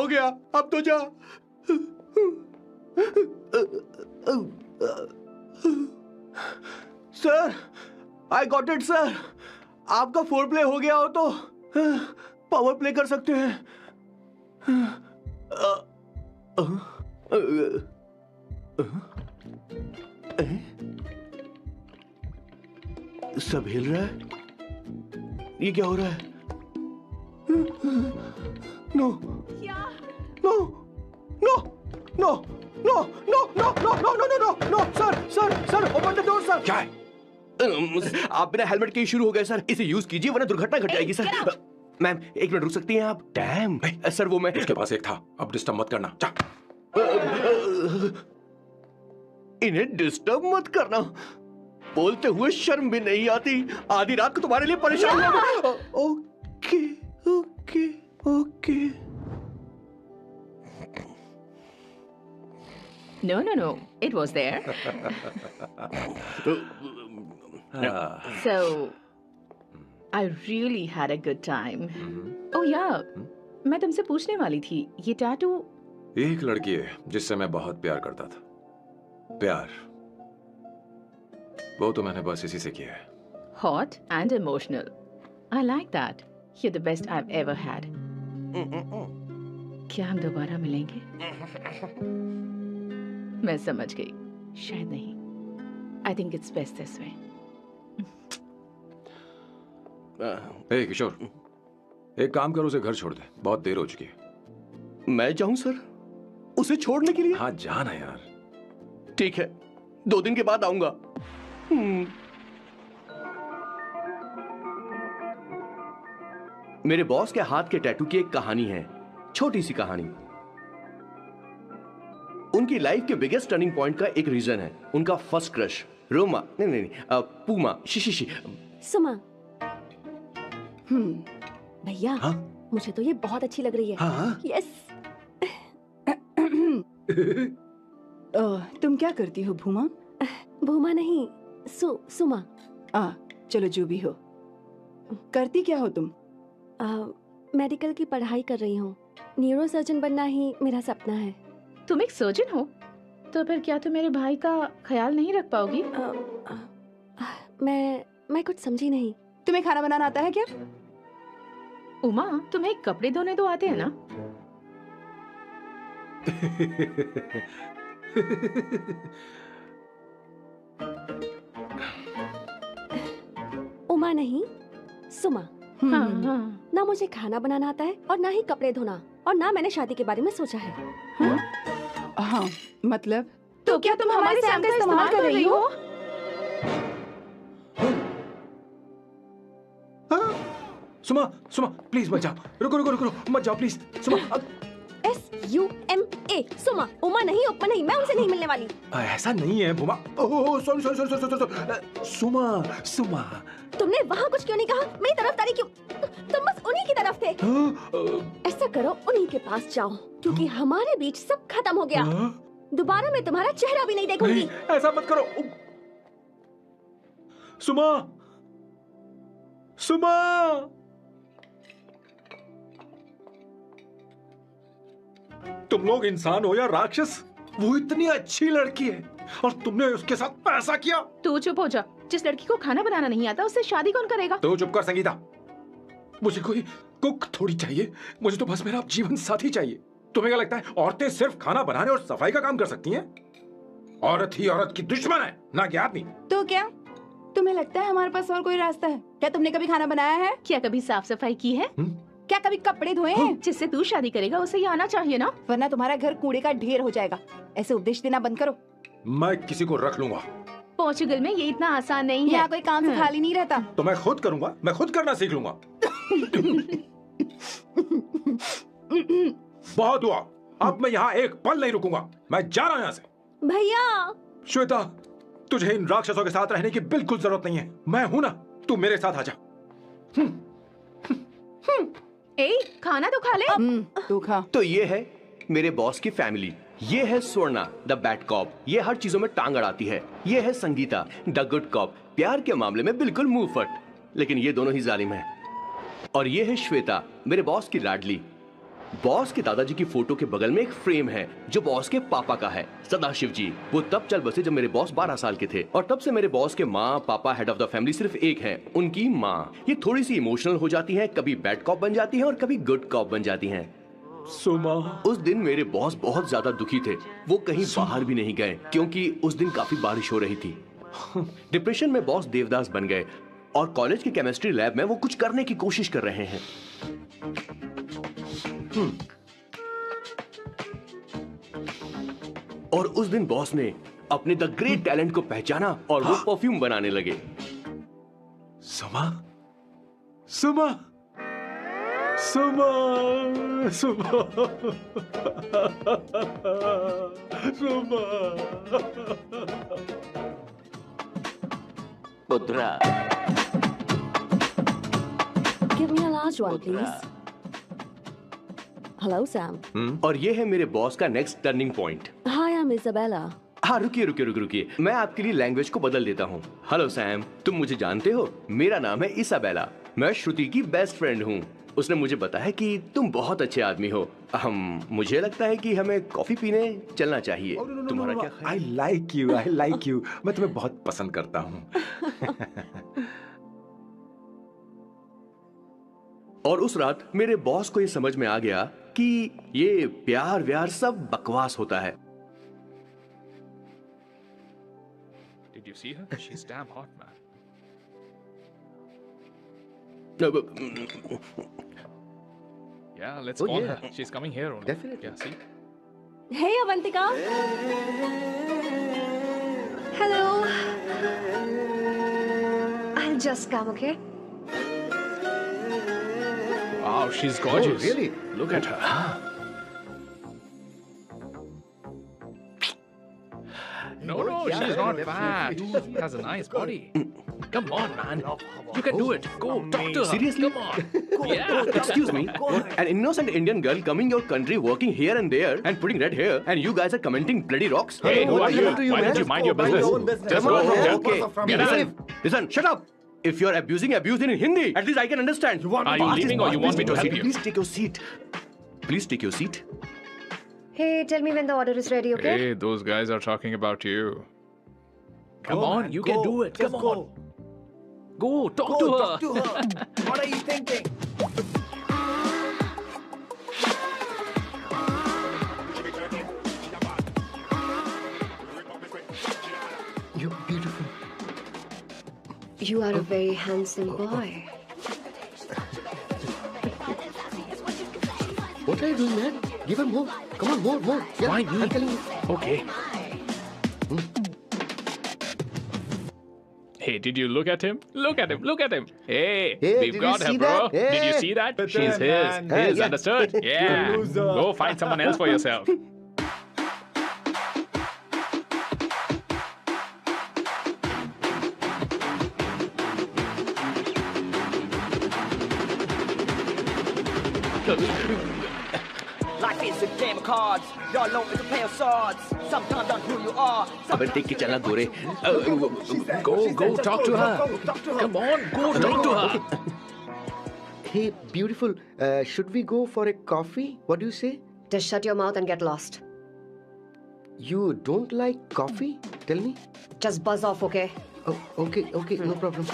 हो गया, अब तो जा। Sir, I got it sir. आपका फोर प्ले हो गया हो तो पावर प्ले कर सकते हैं। सब हिल रहा है, ये क्या हो रहा है? No no no no no no no no no no no no sir sir sir open the door sir. क्या है? आप बिना हेलमेट के ही शुरू हो गए सर। इसे यूज कीजिए वरना दुर्घटना घट जाएगी सर। मैम एक मिनट रुक सकती हैं आप? डैम सर, वो मैं उसके पास एक था, अब डिस्टर्ब मत करना। जा। इन्हें डिस्टर्ब मत करना। बोलते हुए शर्म भी नहीं आती। आधी रात को तुम्हारे लिए परेशान हो। Okay okay okay. No. It was there. So, I really had a good time. Oh yeah, मैं तुमसे पूछने वाली थी, ये टैटू। एक लड़की है जिससे मैं बहुत प्यार करता था। प्यार वो तो मैंने बस इसी से किया है। Hot and emotional. I like that. You're the best I've ever had. क्या हम दोबारा मिलेंगे? मैं समझ गई, शायद नहीं। I think it's best this way. ए किशोर, एक काम करो, उसे घर छोड़ दे, बहुत देर हो चुकी है। मैं जाऊं सर उसे छोड़ने के लिए? हाँ जाना यार। ठीक है, 2 दिन के बाद आऊंगा। मेरे बॉस के हाथ के टैटू की एक कहानी है, छोटी सी कहानी। उनकी लाइफ के बिगेस्ट टर्निंग पॉइंट का एक रीजन है उनका फर्स्ट क्रश रोमा, नहीं पूमा, शिशिशी। सुमा। भैया, हाँ? मुझे तो ये बहुत अच्छी लग रही है। हाँ? यस। तुम क्या करती हो भूमा? भूमा नहीं, सुमा। चलो जो भी हो। करती क्या हो तुम? मेडिकल की पढ़ाई कर रही हूँ। न्यूरो सर्जन बनना ही मेरा सपना है। तुम एक सर्जन हो, तो फिर क्या तुम मेरे भाई का ख्याल नहीं रख पाओगी? मैं कुछ समझी नहीं। तुम्हें खाना बनाना आता है क्या? उमा, तुम्हें कपड़े धोने तो आते हैं ना? उमा नहीं, सुमा। हाँ। ना मुझे खाना बनाना आता है और ना ही कपड़े धोना, और ना मैंने शादी के बारे में सोचा है। हाँ, मतलब? तो क्या तुम हमारे सैम का इस्तेमाल कर रही हो? सुमा प्लीज मत जाओ, रुको मत जाओ प्लीज। सुमा। SUMA, सुमा। उमा नहीं, उपमा नहीं, मैं उनसे नहीं मिलने वाली। ऐसा नहीं है भूमा। Oh sorry. सुमा। तुमने वहाँ कुछ क्यों नहीं कहा? मेरी तरफदारी क्यों? तुम बस उन्हीं की तरफ थे। ऐसा करो, उन्हीं के पास जाओ, क्योंकि हमारे बीच सब खत्म हो गया। दोबारा मैं तुम्हारा चेहरा भी नहीं देखूंगी। ऐसा मत करो। सुमा। तुम लोग इंसान हो या राक्षस? वो इतनी अच्छी लड़की है और तुमने उसके साथ ऐसा किया। तू चुप हो जा। जिस लड़की को खाना बनाना नहीं आता उससे शादी कौन करेगा? तो चुप कर संगीता। मुझे कोई कुक थोड़ी चाहिए, मुझे तो बस मेरा जीवन साथी चाहिए। तुम्हें क्या लगता है औरतें सिर्फ खाना बनाने और सफाई का काम कर सकती हैं? औरत ही औरत की दुश्मन है, ना कि आदमी। तो क्या तुम्हें लगता है हमारे पास और कोई रास्ता है? क्या तुमने कभी खाना बनाया है? क्या कभी साफ सफाई की है? क्या कभी कपड़े धोए हैं? जिससे तू शादी करेगा उसे ये आना चाहिए ना, वरना तुम्हारा घर कूड़े का ढेर हो जाएगा। ऐसे उपदेश देना बंद करो। मैं किसी को रख लूंगा। पोर्चुगल में ये इतना आसान नहीं है। यहाँ कोई काम से खाली नहीं रहता। तो मैं खुद करूंगा, मैं खुद करना सीख लूंगा। बहुत हुआ, अब मैं यहाँ एक पल नहीं रुकूंगा। मैं जा रहा हूँ यहाँ से। भैया। श्वेता, तुझे इन राक्षसों के साथ रहने की बिल्कुल जरूरत नहीं है। मैं हूं ना, तू मेरे साथ आ जा। खाना तो खा ले। तू खा। तो ये है मेरे बॉस की फैमिली। ये है स्वर्णा द बैड कॉप, ये हर चीजों में टांग अड़ाती है। ये है संगीता द गुड कॉप, प्यार के मामले में बिल्कुल मुंह फट, लेकिन ये दोनों ही जालिम है। और ये है श्वेता, मेरे बॉस की लाडली। बॉस के दादाजी की फोटो के बगल में एक फ्रेम है जो बॉस के पापा का है, सदाशिव जी। वो तब चल बसे जब मेरे बॉस 12 साल के थे, और तब से मेरे बॉस के माँ पापा हेड ऑफ द फैमिली सिर्फ एक है, उनकी माँ। ये थोड़ी सी इमोशनल हो जाती हैं, कभी बैड कॉप बन जाती हैं और कभी गुड कॉप बन जाती हैं। सुमा, उस दिन मेरे बॉस बहुत ज्यादा दुखी थे। वो कहीं बाहर भी नहीं गए क्योंकि उस दिन काफी बारिश हो रही थी। डिप्रेशन में बॉस देवदास बन गए और कॉलेज की केमिस्ट्री लैब में वो कुछ करने की कोशिश कर रहे हैं। और उस दिन बॉस ने अपने द ग्रेट टैलेंट को पहचाना और वो परफ्यूम बनाने लगे। सुमा, सुमा, सुमा, सुमा, सुमा। पुत्रा, Give me a large one, please. Hello, Sam. और ये है मेरे बॉस का next turning point. Hi, I'm Isabella. हाँ, रुकिए, मैं आपके लिए लैंग्वेज को बदल देता हूँ। हेलो सैम, तुम मुझे जानते हो? मेरा नाम है इसाबेला। मैं श्रुति की बेस्ट फ्रेंड हूँ। उसने मुझे बताया कि तुम बहुत अच्छे आदमी हो। मुझे लगता है कि हमें कॉफी पीने चलना चाहिए। तुम्हारा क्या ख्याल? I like you. मैं तुम्हें बहुत पसंद करता हूँ। और उस रात मेरे बॉस को ये समझ में आ गया कि ये प्यार व्यार सब बकवास होता है। Did you see her? She's damn hot, man. Yeah, let's call her. She's coming here only. Definitely. Yeah, see? Hey, Avantika. Hello. I'll just come, okay? Wow, she's gorgeous. Oh, really? Look at her. No, she's not fat. She has a nice body. Come on, man. You can do it. Go, talk to her. Seriously? Come on. Yeah. Excuse me, an innocent Indian girl coming your country, working here and there, and putting red hair, and you guys are commenting bloody rocks? Hey, who are you? to you, Why man? don't you mind your Mind business? your own business. Just Come go on, from here. okay. Get out. Listen, shut up. If you're abuse it in Hindi, at least I can understand. Are you leaving or you want me to help you? Please take your seat. Please take your seat. Hey, tell me when the order is ready, okay? Hey, those guys are talking about you. Come on, you can do it. Come on. Go, talk to her. What are you thinking? You're beautiful. You are a very handsome boy. What are you doing, man? Give him more. Come on, more. Yeah, Why me? I'm telling you. Okay. Hey, did you look at him? Look at him. Hey, Hey, we've did got you her, see bro. that? Did you Hey. see that? But She's then, his. man. His, Yeah. understood? Yeah. loser. Go find someone else for yourself. Life is a game of cards. Y'all know it's a play of swords. Sometimes on who you are. अबे देख के चलना गोरे। Go, talk to her. Come on, go, talk to her. Hey, beautiful. Should we go for a coffee? What do you say? Just shut your mouth and get lost. You don't like coffee? Tell me. Just buzz off, okay? Oh, okay, no problem.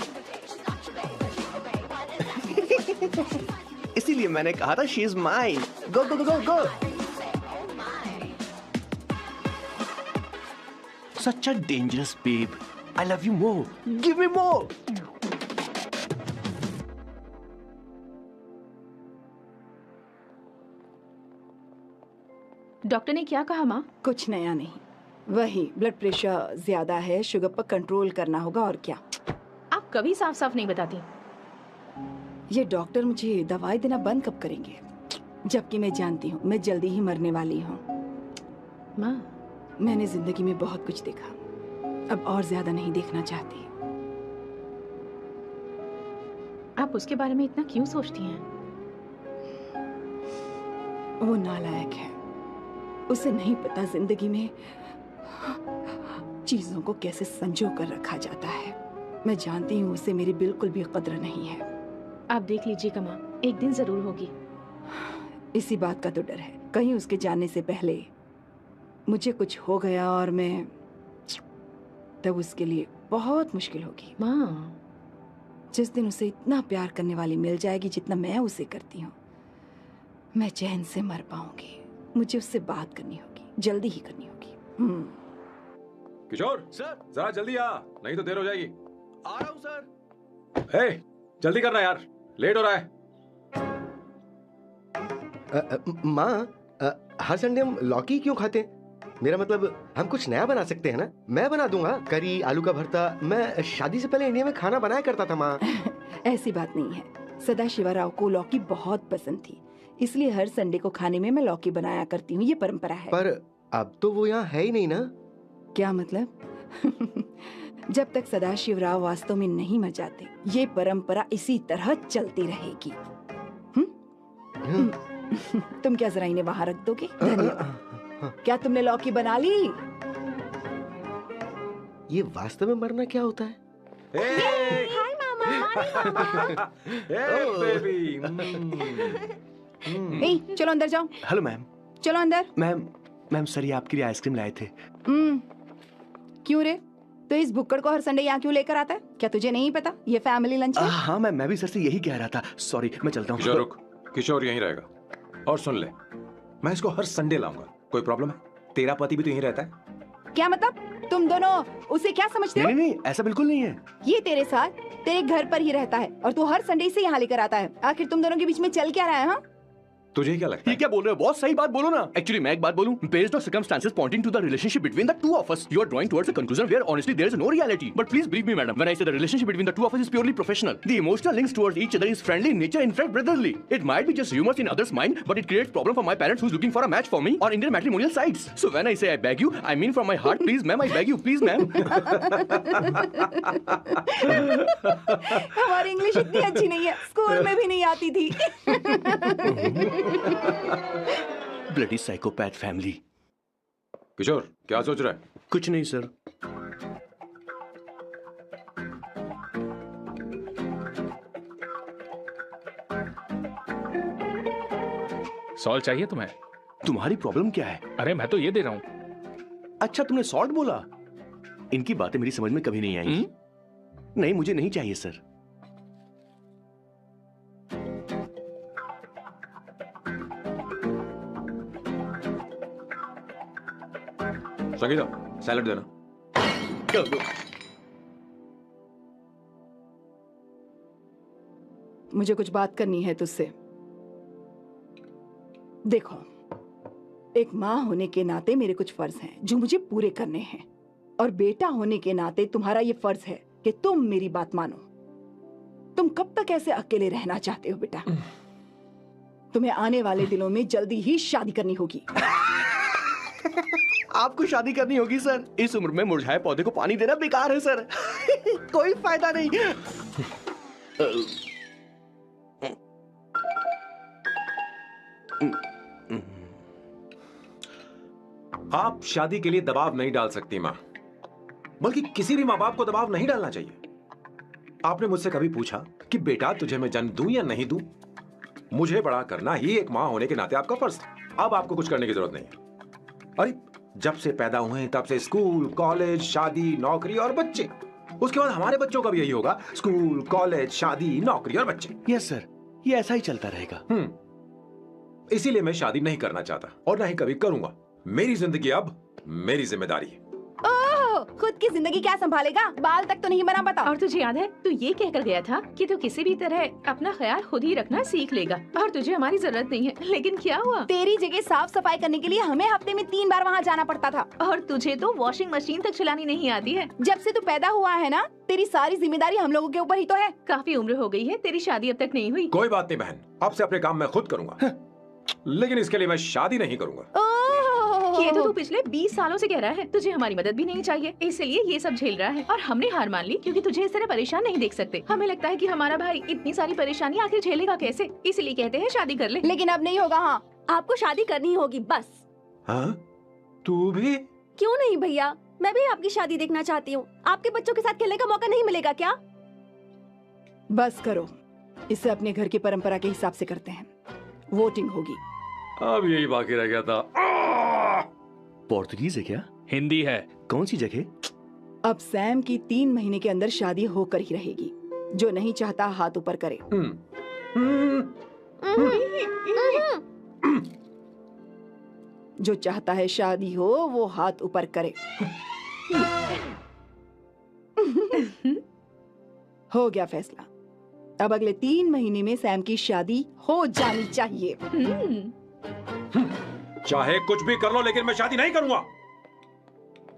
इसीलिए मैंने कहा था she is mine. Go. Such a dangerous babe. I love you more. Give me more. Doctor ने क्या कहा माँ? कुछ नया नहीं, वही ब्लड प्रेशर ज्यादा है, शुगर पर कंट्रोल करना होगा और क्या। आप कभी साफ साफ नहीं बताती। ये डॉक्टर मुझे दवाई देना बंद कब करेंगे, जबकि मैं जानती हूँ मैं जल्दी ही मरने वाली हूँ। माँ, मैंने जिंदगी में बहुत कुछ देखा, अब और ज्यादा नहीं देखना चाहती। आप उसके बारे में इतना क्यों सोचती हैं? वो नालायक है, उसे नहीं पता जिंदगी में चीजों को कैसे संजो कर रखा जाता है। मैं जानती हूँ उसे मेरी बिल्कुल भी कद्र नहीं है। आप देख लीजिएगा माँ, एक दिन जरूर होगी। इसी बात का तो डर है, कहीं उसके जाने से पहले मुझे कुछ हो गया और मैं, तब उसके लिए बहुत मुश्किल होगी। माँ, जिस दिन उसे इतना प्यार करने वाली मिल जाएगी जितना मैं उसे करती हूँ, मैं चैन से मर पाऊंगी। मुझे उससे बात करनी होगी, जल्दी ही करनी होगी। किशोर सर, जरा जल्दी आ, नहीं तो देर हो जाएगी। आ रहा हूँ सर। हे, जल्दी करना यार, लेट हो रहा है। माँ, हर संडे हम लौकी क्यों खाते हैं? मेरा मतलब हम कुछ नया बना सकते हैं ना? मैं बना दूंगा करी, आलू का भरता। मैं शादी से पहले इंडिया में खाना बनाया करता था माँ। ऐसी बात नहीं है, सदाशिवराव को लौकी बहुत पसंद थी, इसलिए हर संडे को खाने में मैं लौकी बनाया करती हूँ। ये परंपरा है। पर अब तो वो यहाँ है ही नहीं ना। क्या मतलब? जब तक सदाशिवराव वास्तव में नहीं मर जाते, ये परंपरा इसी तरह चलती रहेगी। तुम क्या जरा इन्हें वहां रख दोगे? धन्यवाद। क्या तुमने लौकी बना ली? ये वास्तव में मरना क्या होता है? हाय मामा। बेबी। चलो अंदर जाओ। Hello ma'am. चलो अंदर। मैम सर, ये आपके लिए आइसक्रीम लाए थे। क्यों रे? तो इस बुक्कड़ को हर संडे यहाँ क्यों लेकर आता है? क्या तुझे नहीं पता ये फैमिली लंच है? हाँ मैम, मैं भी सर से यही कह रहा था। सॉरी, मैं चलता हूँ। किशोर रुक, किशोर यहीं रहेगा। और सुन ले, मैं इसको हर संडे लाऊंगा। कोई प्रॉब्लम है? तेरा पति भी तो यहीं रहता है। क्या मतलब? तुम दोनों उसे क्या समझते हो? नहीं, ऐसा बिल्कुल नहीं है। ये तेरे साथ तेरे घर पर ही रहता है और तू हर संडे इसे यहाँ लेकर आता है। आखिर तुम दोनों के बीच में चल क्या रहा है? हाँ, तुझे क्या लगता है? ये क्या बोल रहे हो? बहुत सही बात बोलो ना। एक्चुअली मैं एक बात बोलूं, based on circumstances pointing to the relationship between the two of us, you are drawing towards a conclusion where honestly there is no reality. But please believe me madam, when I say the relationship between the two of us is purely professional. The emotional links towards each other is friendly in nature, in fact brotherly. It might be just rumors in others' mind, but it creates problem for my parents who's looking for a match for me on Indian matrimonial sites. So when I say I beg you, I mean from my heart, please ma'am, I beg you, please ma'am. हमारी English इतनी अच्छी नहीं है, school में भी नहीं आती थी। Bloody psychopath family. किशोर क्या सोच रहा है? कुछ नहीं सर। सॉल्ट चाहिए तुम्हें? तुम्हारी प्रॉब्लम क्या है? अरे मैं तो ये दे रहा हूँ। अच्छा, तुमने सॉल्ट बोला? इनकी बातें मेरी समझ में कभी नहीं आई। नहीं, मुझे नहीं चाहिए सर। संगीता, सैलेड देना। मुझे कुछ बात करनी है तुझसे। देखो, एक माँ होने के नाते मेरे कुछ फर्ज हैं जो मुझे पूरे करने हैं, और बेटा होने के नाते तुम्हारा ये फर्ज है कि तुम मेरी बात मानो। तुम कब तक ऐसे अकेले रहना चाहते हो बेटा? तुम्हें आने वाले दिनों में जल्दी ही शादी करनी होगी। आपको शादी करनी होगी सर? इस उम्र में मुरझाए पौधे को पानी देना बेकार है सर। कोई फायदा नहीं। आप शादी के लिए दबाव नहीं डाल सकती माँ, बल्कि किसी भी माँ बाप को दबाव नहीं डालना चाहिए। आपने मुझसे कभी पूछा कि बेटा तुझे मैं जन्म दूं या नहीं दूं? मुझे बड़ा करना ही एक माँ होने के नाते आपका फर्ज था। अब आपको कुछ करने की जरूरत नहीं है। अरे जब से पैदा हुए तब से स्कूल, कॉलेज, शादी, नौकरी और बच्चे। उसके बाद हमारे बच्चों का भी यही होगा, स्कूल, कॉलेज, शादी, नौकरी और बच्चे। यस सर, ये ऐसा ही चलता रहेगा। इसीलिए मैं शादी नहीं करना चाहता और ना ही कभी करूंगा। मेरी जिंदगी अब मेरी जिम्मेदारी है। खुद की जिंदगी क्या संभालेगा? बाल तक तो नहीं बना पता। और तुझे याद है तू ये कहकर गया था कि तू किसी भी तरह अपना ख्याल खुद ही रखना सीख लेगा और तुझे हमारी जरूरत नहीं है। लेकिन क्या हुआ? तेरी जगह साफ सफाई करने के लिए हमें हफ्ते में 3 बार वहाँ जाना पड़ता था। और तुझे तो वॉशिंग मशीन तक चलानी नहीं आती है। जब से तू पैदा हुआ है ना, तेरी सारी जिम्मेदारी हम लोगों के ऊपर ही तो है। काफी उम्र हो गई है, तेरी शादी अब तक नहीं हुई। कोई बात नहीं बहन, अब से अपने काम मैं खुद करूंगा। लेकिन इसके लिए मैं शादी नहीं करूंगा। ये तो तू पिछले 20 सालों से कह रहा है। तुझे हमारी मदद भी नहीं चाहिए, इसलिए ये सब झेल रहा है। और हमने हार मान ली क्योंकि तुझे इस तरह परेशान नहीं देख सकते। हमें लगता है कि हमारा भाई इतनी सारी परेशानी आखिर झेलेगा कैसे, इसलिए कहते हैं शादी कर ले। लेकिन अब नहीं होगा। हाँ, आपको शादी करनी होगी बस। हाँ? तू भी? क्यों नहीं भैया, मैं भी आपकी शादी देखना चाहती हूँ। आपके बच्चों के साथ खेलने का मौका नहीं मिलेगा क्या? बस करो, इसे अपने घर की परंपरा के हिसाब से करते हैं। वोटिंग होगी, अब यही बाकी रह गया था। पोर्तुगीज है क्या? हिंदी है। कौन सी जगह? अब सैम की 3 महीने के अंदर शादी होकर ही रहेगी। जो नहीं चाहता हाथ ऊपर करे। जो चाहता है शादी हो वो हाथ ऊपर करे। हो गया फैसला। अब अगले 3 महीने में सैम की शादी हो जानी चाहिए। चाहे कुछ भी कर लो, लेकिन मैं शादी नहीं करूंगा।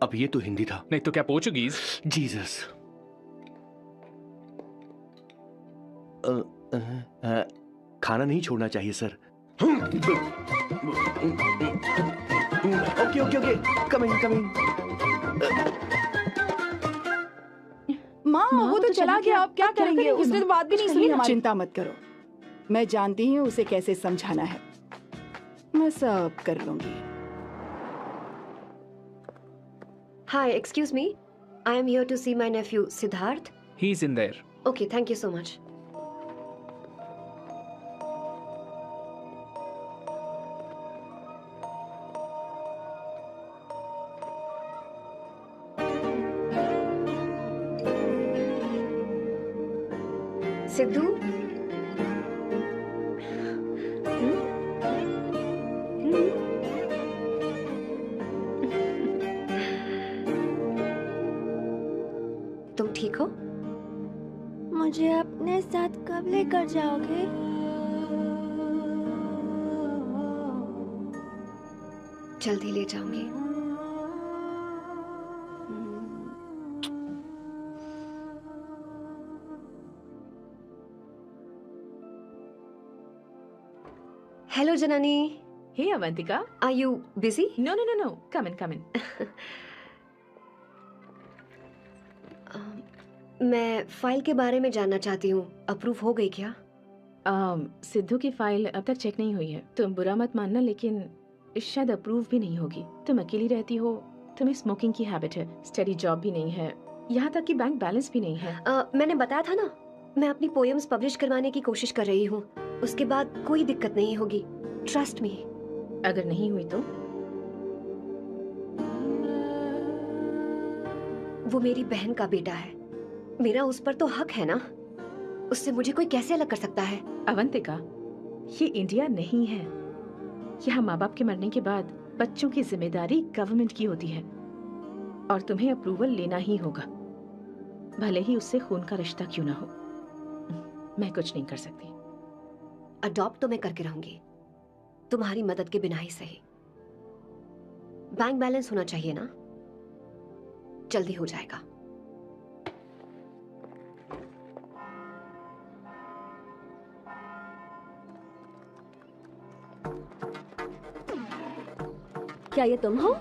अब ये तो हिंदी था। नहीं तो क्या पोर्चुगीज? जीसस। खाना नहीं छोड़ना चाहिए sir. Okay okay okay, coming coming. माँ वो तो चला गया, अब क्या करेंगे? उसने तो बात भी नहीं सुनी हमारी। चिंता मत करो, मैं जानती हूँ उसे कैसे समझाना है। मैं सब कर लूंगी। Hi, excuse me. I am here to see my nephew Siddharth. He's in there. Okay, thank you so much. Sidhu, तुम ठीक हो? मुझे अपने साथ कब लेकर जाओगे? जल्दी ले जाऊंगी। Hello Janani. Hey Avantika. Are you busy? No, no, no, no. Come in, come in. मैं फाइल के बारे में जानना चाहती हूँ। अप्रूव हो गई क्या? सिद्धू की फाइल अब तक चेक नहीं हुई है। तुम बुरा मत मानना, लेकिन शायद अप्रूव भी नहीं होगी। तुम अकेली रहती हो, तुम्हें स्मोकिंग की हैबिट है, स्टडी जॉब भी नहीं है, यहाँ तक कि बैंक बैलेंस भी नहीं है। मैंने बताया था ना, मैं अपनी पोएम्स पब्लिश करवाने की कोशिश कर रही हूँ। उसके बाद कोई दिक्कत नहीं होगी। Trust me. अगर नहीं हुई तो? वो मेरी बहन का बेटा है, मेरा उस पर तो हक है ना। उससे मुझे कोई कैसे अलग कर सकता है? अवंतिका, ये इंडिया नहीं है। यहाँ माँ बाप के मरने के बाद बच्चों की जिम्मेदारी गवर्नमेंट की होती है और तुम्हें अप्रूवल लेना ही होगा, भले ही उससे खून का रिश्ता क्यों ना हो। मैं कुछ नहीं कर सकती। अडॉप्ट तो मैं करके रहूंगी, तुम्हारी मदद के बिना ही सही। बैंक बैलेंस होना चाहिए ना, जल्दी हो जाएगा। क्या ये तुम हो?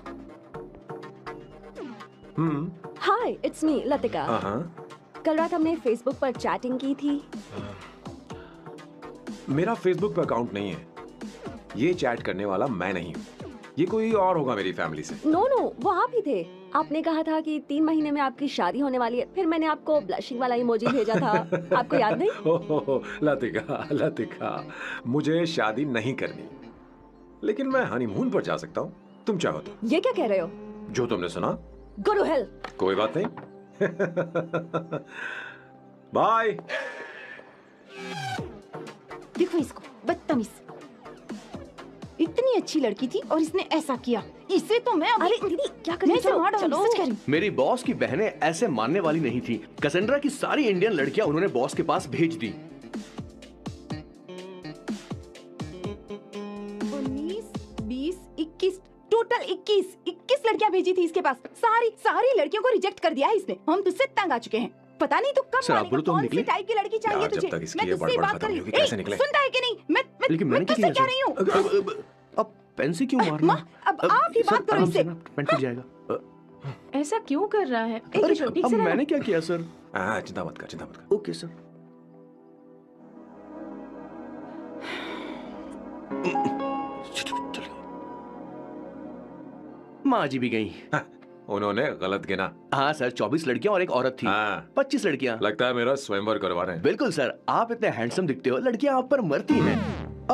हाय, इट्स मी लतिका। कल रात हमने फेसबुक पर चैटिंग की थी। मेरा फेसबुक पे अकाउंट नहीं है। ये चैट करने वाला मैं नहीं हूँ, ये कोई और होगा मेरी फैमिली से। नो नो, वो आप ही थे। आपने कहा था कि 3 महीने में आपकी शादी होने वाली है। फिर मैंने आपको ब्लशिंग वाला इमोजी भेजा था। आपको याद नहीं? ओहो, लतिका लतिका, मुझे शादी नहीं करनी, लेकिन मैं हनीमून पर जा सकता हूँ, तुम चाहो तो। ये क्या कह रहे हो? जो तुमने सुना। Go to hell। कोई बात नहीं। बाय। देखो इसको, बदतमीज। इतनी अच्छी लड़की थी और इसने ऐसा किया। इसे तो मैं अभी... अरे दीदी, क्या कर रही हो? चलो, सच कह रही हूँ। मेरी बॉस की बहनें ऐसे मानने वाली नहीं थी। कैसेंड्रा की सारी इंडियन लड़कियां उन्होंने बॉस के पास भेज दी। 19, 20, 21, टोटल 21 लड़कियां भेजी थी इसके पास। सारी लड़कियों को रिजेक्ट कर दिया है इसने। हम तुझसे तंग आ चुके हैं। पता नहीं तो कब सर, आप बोलो तो हम कौन सी निकले। टाइप की लड़की चाहिए यार, तुझे? जब तक इसकी मैं ये तुझसे बड़बड़ बात खत्म कर रही नहीं होगी, हूँ। कैसे निकले? सुनता है कि नहीं? लेकिन मैं मैंने क्या तुझसे किया कह रही हूँ। अब पेन से क्यों मारना? अब आप ही बात करो इससे। पेन टूट जाएगा। ऐसा क्यों कर रहा है? अरे, ठीक अब से रहना। मैंने क्या किया सर? चिंता मत कर। Okay sir. माँ जी भी गई। उन्होंने गलत गिना। हाँ सर, 24 लड़कियां और एक औरत थी। 25 लड़कियां। लगता है मेरा स्वयंवर करवा रहे हैं। बिल्कुल सर, आप इतने हैंडसम दिखते हो, लड़कियां आप पर मरती हैं।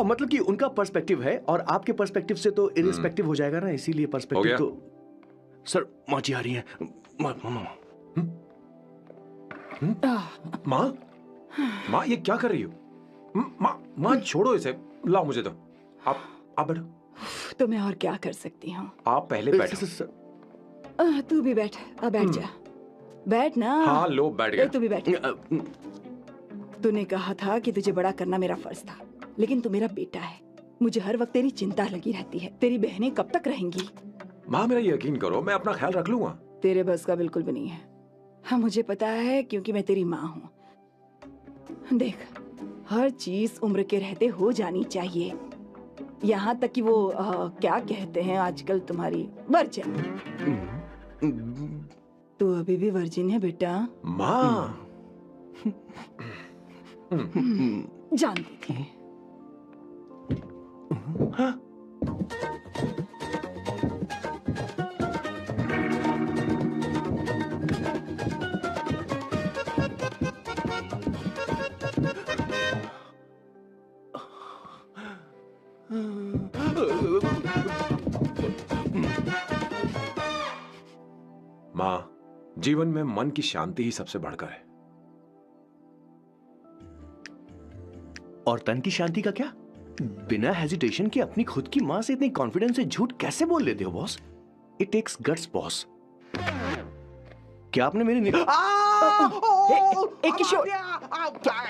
मतलब कि उनका पर्सपेक्टिव है और आपके पर्सपेक्टिव से तो इरिस्पेक्टिव हो जाएगा ना, इसीलिए पर्सपेक्टिव तो। सर माँ जी आ रही हैं। माँ माँ ये क्या कर रही हो? माँ माँ छोड़ो इसे, लाओ मुझे दो। आप बैठो। तो मैं और क्या कर सकती हूँ? आप पहले बैठो। तू भी बैठ, अब बैठ जा। बैठ ना। हाँ लो बैठ गया। तू भी बैठ। तूने कहा था कि तुझे बड़ा करना मेरा फर्ज था, लेकिन तू मेरा बेटा है। मुझे हर वक्त तेरी चिंता लगी रहती है। तेरी बहनें कब तक रहेंगी? माँ मेरा यकीन करो, मैं अपना ख्याल रख लूंगा। तेरे बस का बिल्कुल भी नहीं है। हाँ मुझे पता है, क्योंकि मैं तेरी माँ हूँ। देख, हर चीज उम्र के रहते हो जानी चाहिए, यहाँ तक कि वो क्या कहते हैं आजकल तुम्हारी वर्जिन। तू अभी भी वर्जिन है बेटा? माँ जानती थी। माँ, जीवन में मन की शांति ही सबसे बढ़कर है। और तन की शांति का क्या? बिना हेजिटेशन के अपनी खुद की माँ से इतनी कॉन्फिडेंस से झूठ कैसे बोल लेते हो boss? It takes guts boss. क्या आपने मेरी किशोर,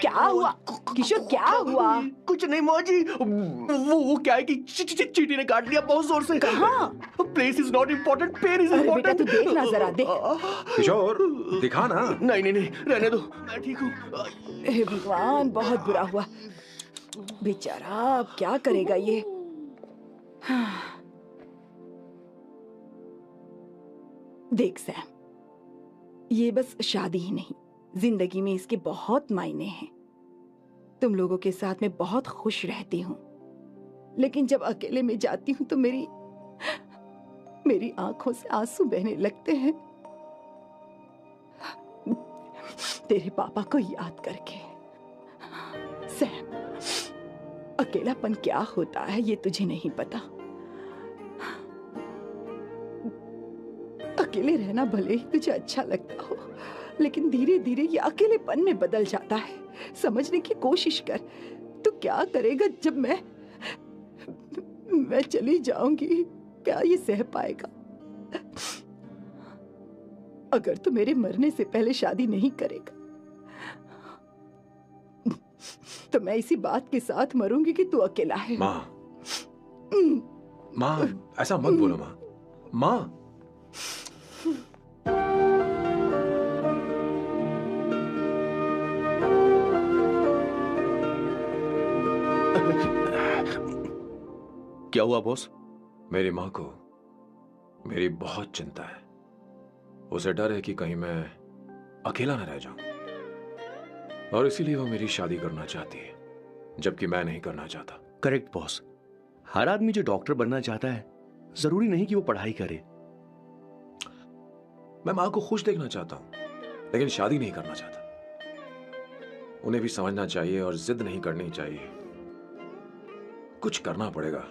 क्या हुआ? किशोर क्या हुआ? कुछ नहीं माँ जी, वो क्या है कि चींटी ने काट लिया बहुत जोर से। कहाँ? Place is not important, pen is बेटा इम्पोर्टेंट। तू देख ना जरा, देख। किशोर दिखा ना। नहीं, रहने दो, मैं ठीक हूँ। हे भगवान, बहुत बुरा हुआ बेचारा। अब क्या करेगा ये? देख सैम, ये बस शादी ही नहीं, जिंदगी में इसके बहुत मायने हैं। तुम लोगों के साथ मैं बहुत खुश रहती हूँ, लेकिन जब अकेले में जाती हूँ तो मेरी आंखों से आंसू बहने लगते हैं, तेरे पापा को याद करके। सैम, अकेलापन क्या होता है ये तुझे नहीं पता। अकेले रहना भले ही तुझे अच्छा लगता हो, लेकिन धीरे धीरे ये अकेलेपन में बदल जाता है। समझने की कोशिश कर। तू क्या करेगा जब मैं चली जाऊंगी? क्या ये सह पाएगा? अगर तू मेरे मरने से पहले शादी नहीं करेगा तो मैं इसी बात के साथ मरूंगी कि तू अकेला है। माँ ऐसा मत बोलो माँ। माँ क्या हुआ बॉस? मेरी माँ को मेरी बहुत चिंता है। उसे डर है कि कहीं मैं अकेला न रह जाऊं, और इसीलिए वो मेरी शादी करना चाहती है, जबकि मैं नहीं करना चाहता। Correct boss. हर आदमी जो डॉक्टर बनना चाहता है, जरूरी नहीं कि वो पढ़ाई करे। मैं माँ को खुश देखना चाहता हूं, लेकिन शादी नहीं करना चाहता। उन्हें भी समझना चाहिए और जिद नहीं करनी चाहिए। कुछ करना पड़ेगा।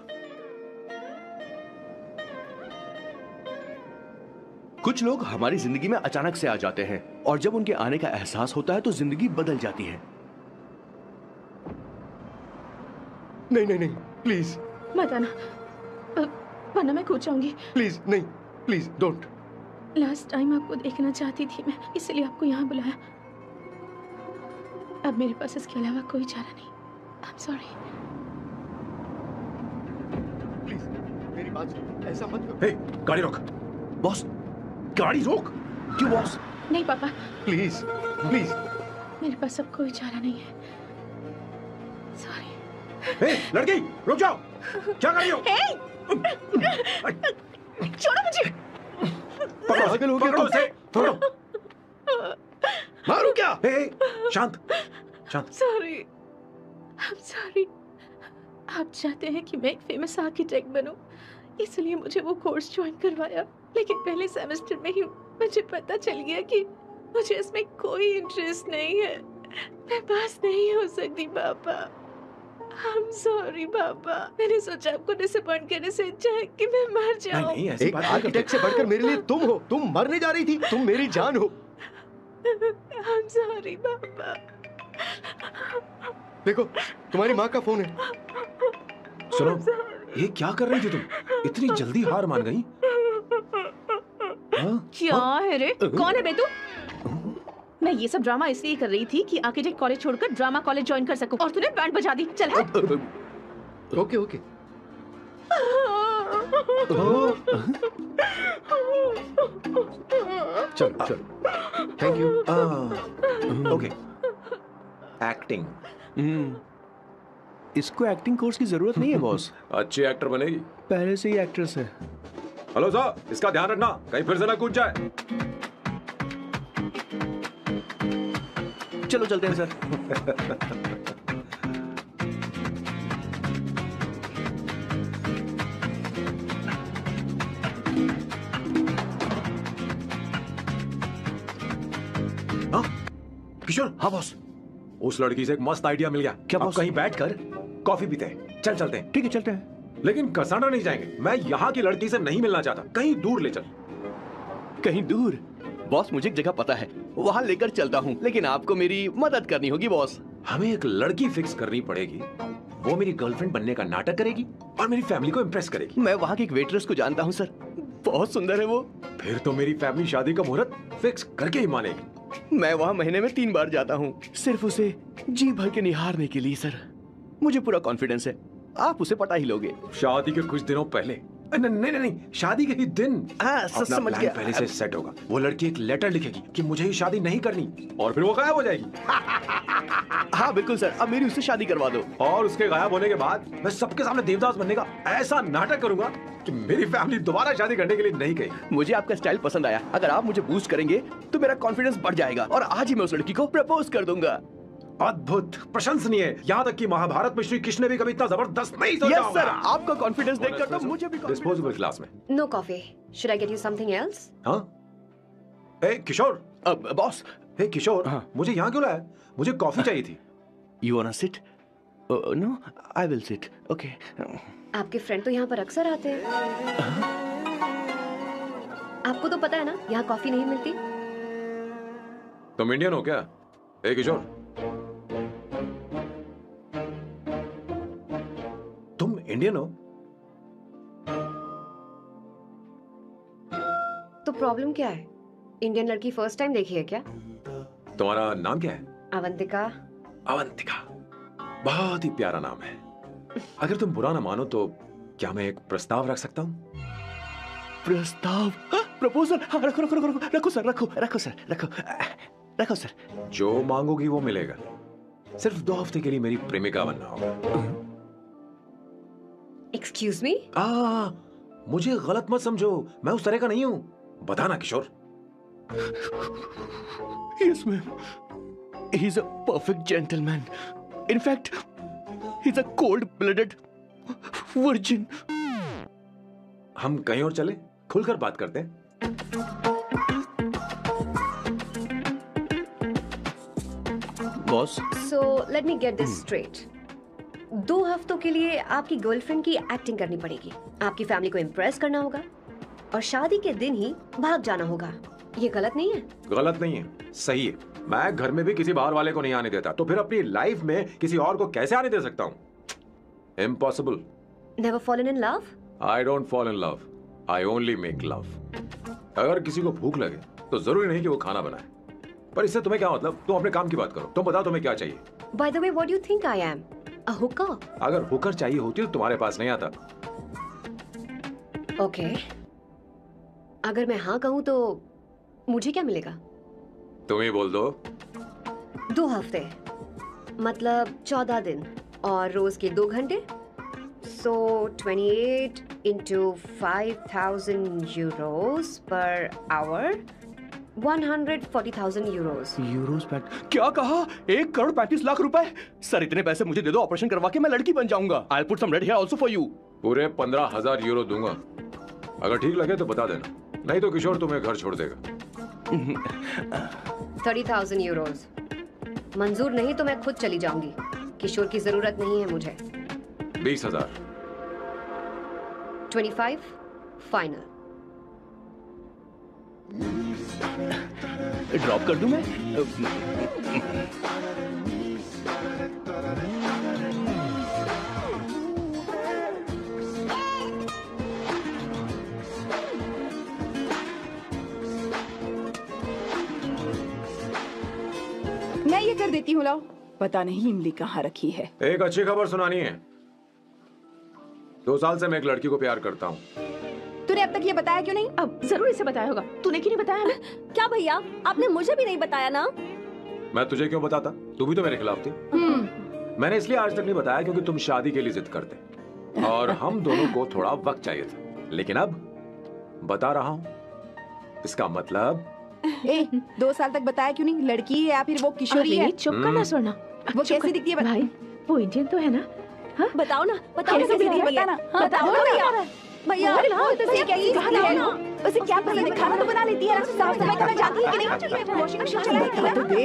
कुछ लोग हमारी जिंदगी में अचानक से आ जाते हैं, और जब उनके आने का एहसास होता है तो जिंदगी बदल जाती है। नहीं, प्लीज मत आना, वरना मैं कूद जाऊंगी। प्लीज नहीं, प्लीज डोंट। लास्ट टाइम आपको देखना चाहती थी मैं, इसलिए आपको यहाँ बुलाया। अब मेरे पास इसके अलावा कोई चारा नहीं। आई एम सॉरी। प्लीज मेरी बात सुनो, ऐसा मत करो। हे, गाड़ी रोक। बॉस, गाड़ी रोक। क्यों बॉस? नहीं पापा, प्लीज प्लीज। मेरे पास अब कोई चारा नहीं है। सॉरी। हे, लड़की रुक जाओ। क्या कर रही हो? छोड़ो मुझे। पकड़ो उसे। पकड़ो। मारू क्या? हे, शांत। Sorry, I am sorry. आप चाहते हैं कि मैं एक फेमस आर्किटेक्ट बनूं, इसलिए मुझे वो कोर्स ज्वाइन करवाया, लेकिन पहले सेमेस्टर में ही मुझे पता चल गया कि मुझे इसमें कोई इंटरेस्ट नहीं है। मैं पास नहीं हो सकती पापा। I'm sorry पापा, मैंने सोचा आपको डिसअपॉइंट करने से अच्छा है कि मैं मर जाऊं। नहीं ऐसी एक बात नहीं करते। आर्किटेक्ट से बढ़कर मेरे लिए तुम हो। तुम मरने जा रही थी, तुम मेरी जान हो। I'm sorry पापा। देखो तुम्हारी माँ का फोन है। सुनो, ये क्या कर रही थी तुम? इतनी जल्दी हार मान गई? हाँ? क्या है रे? कौन है बे तू? मैं ये सब ड्रामा इसलिए कर रही थी कि आर्किटेक्ट कॉलेज छोड़कर ड्रामा कॉलेज ज्वाइन कर सकूं, और तूने बैंड बजा दी। चल हट। Okay okay. चलो चलो, थैंक यू। ओके। एक्टिंग। इसको एक्टिंग कोर्स की जरूरत नहीं है बॉस। अच्छी एक्टर बनेगी। पहले से ही एक्ट्रेस है। हेलो सर, इसका ध्यान रखना कहीं फिर से ना कूद जाए। चलो चलते हैं सर। हाँ? किशोर। हाँ बॉस, उस लड़की से एक मस्त आइडिया मिल गया। क्या अब बॉस? कहीं बैठकर कॉफी पीते हैं। चल चलते हैं। ठीक है चलते हैं। लेकिन कसाना नहीं जाएंगे। मैं यहाँ की लड़की से नहीं मिलना चाहता, कहीं दूर ले चल। कहीं दूर? बॉस मुझे एक जगह पता है, वहाँ लेकर चलता हूँ, लेकिन आपको मेरी मदद करनी होगी बॉस। हमें एक लड़की फिक्स करनी पड़ेगी, वो मेरी गर्लफ्रेंड बनने का नाटक करेगी और मेरी फैमिली को इम्प्रेस करेगी। मैं वहाँ की एक वेट्रेस को जानता हूँ सर, बहुत सुंदर है वो। फिर तो मेरी फैमिली शादी का मुहूर्त फिक्स करके ही मानेगी। मैं वहाँ महीने में 3 बार जाता हूँ, सिर्फ उसे जी भर के निहारने के लिए सर। मुझे पूरा कॉन्फिडेंस है आप उसे पटा ही लोगे। शादी के कुछ दिनों पहले। नहीं, शादी के ही दिन हाँ, अपना समझ प्लान गया। पहले से सेट होगा। वो लड़की एक लेटर लिखेगी कि मुझे ही शादी नहीं करनी, और फिर वो गायब हो जाएगी। हाँ बिल्कुल सर, अब मेरी उससे शादी करवा दो। और उसके गायब होने के बाद मैं सबके सामने देवदास बनने का ऐसा नाटक करूंगा कि मेरी फैमिली दोबारा शादी करने के लिए नहीं कहेगी। मुझे आपका स्टाइल पसंद आया। अगर आप मुझे बूस्ट करेंगे तो मेरा कॉन्फिडेंस बढ़ जाएगा और आज ही मैं उस लड़की को प्रपोज कर दूंगा। अद्भुत, प्रशंसनीय। यहाँ तक कि महाभारत में श्री कृष्ण ने भी कभी इतना जबरदस्त नहीं सोचा यस होगा। सर, आपका कॉन्फिडेंस देखकर तो मुझे भी डिस्पोजेबल ग्लास में। No coffee. Should I get you something else? हाँ? ए किशोर। बॉस। हे किशोर, हाँ। मुझे यहाँ क्यों लाया? मुझे कॉफी चाहिए थी। You want to sit? No, I will sit. Okay. आपके फ्रेंड तो यहाँ पर अक्सर आते हैं। आपको तो पता है ना यहाँ कॉफी नहीं मिलती। तुम इंडियन हो क्या? ए किशोर, तुम इंडियन हो? तो प्रॉब्लम क्या है? इंडियन लड़की फर्स्ट टाइम देखी है क्या? तुम्हारा नाम क्या है? अवंतिका। अवंतिका, बहुत ही प्यारा नाम है। अगर तुम बुरा ना मानो तो क्या मैं एक प्रस्ताव रख सकता हूँ? प्रस्ताव? प्रपोजल? हाँ, रखो रखो रखो रखो रखो सर, रखो रखो सर, रखो रखो सर। जो मांगोगी वो मिलेगा। सिर्फ 2 हफ्ते के लिए मेरी प्रेमिका बनना होगा। Excuse me? मुझे गलत मत समझो, मैं उस तरह का नहीं हूँ। बताना किशोर। Yes, ma'am. He's a perfect gentleman. In fact, he's a cold-blooded virgin. हम कहीं और चले, खुलकर बात करते हैं। Boss, So let me get this straight. 2 हफ्तों के लिए आपकी गर्लफ्रेंड की एक्टिंग करनी पड़ेगी, आपकी फैमिली को इम्प्रेस करना होगा और शादी के दिन ही भाग जाना होगा। ये गलत नहीं है? गलत नहीं है, सही है। मैं घर में भी किसी बाहर वाले को नहीं आने देता, तो फिर अपनी लाइफ में किसी और को कैसे आने दे सकता हूँ? Impossible. Never fallen in love? I don't fall in love. I only make love. अगर किसी को भूख लगे तो जरूरी नहीं कि वो खाना बनाए। पर इससे तुम्हें क्या मतलब? तुम अपने काम की बात करो। तुम बताओ तुम्हें क्या चाहिए? By the way, what do you think I am? A hooker? अगर हुकर चाहिए होती तो तुम्हारे पास नहीं आता। Okay. अगर मैं हाँ कहूँ तो मुझे क्या मिलेगा? तुम ही बोल दो। 2 हफ्ते मतलब 14 दिन और रोज के 2 घंटे। So 28 into 5,000 euros per hour, 140,000 euros. Euros PAT क्या कहा? 1 करोड़ 35 लाख रुपए? सर इतने पैसे मुझे दे दो, ऑपरेशन करवा के मैं लड़की बन जाऊंगा। I'll put some red hair also for you. पूरे 15,000 यूरो दूंगा। अगर ठीक लगे तो बता देना, नहीं तो किशोर तुम्हें घर छोड़ देगा। 30,000 euros. मंजूर नहीं तो मैं खुद चली जाऊंगी। किशोर की जरूरत नहीं है मुझे। 20,000। 25 फाइनल। ड्रॉप कर दूं मैं? मैं ये कर देती हूँ, लाओ। पता नहीं इमली कहाँ रखी है। एक अच्छी खबर सुनानी है। 2 साल से मैं एक लड़की को प्यार करता हूँ। तूने अब तक ये बताया क्यों नहीं? अब जरूर इसे बताया होगा। तूने क्यों नहीं बताया हमें? क्या भैया, आपने मुझे भी नहीं बताया ना? मैं तुझे क्यों बताता? तू भी तो मेरे खिलाफ थी। मैंने इसलिए आज तक नहीं बताया क्योंकि तुम शादी के लिए जिद करते और हम दोनों को थोड़ा वक्त चाहिए था। लेकिन अब बता रहा हूँ। इसका मतलब 2 साल तक बताया क्यों नहीं? लड़की है या फिर वो किशोरी है? चुप करना सुनना। वो कैसी दिखती है? भाई वो इंडियन तो है ना? हाँ बताओ ना, बताओ कैसे कैसी दिखती है? बताना। हाँ, बताओ ना भैया। भैया, वो तो उसे क्या दिखती है ना? उसे क्या पसंद है? खाना तो बना लेती है, साफ सफाई करना जानती है कि नहीं? वॉशिंग मशीन चलाती है? बता तो दे।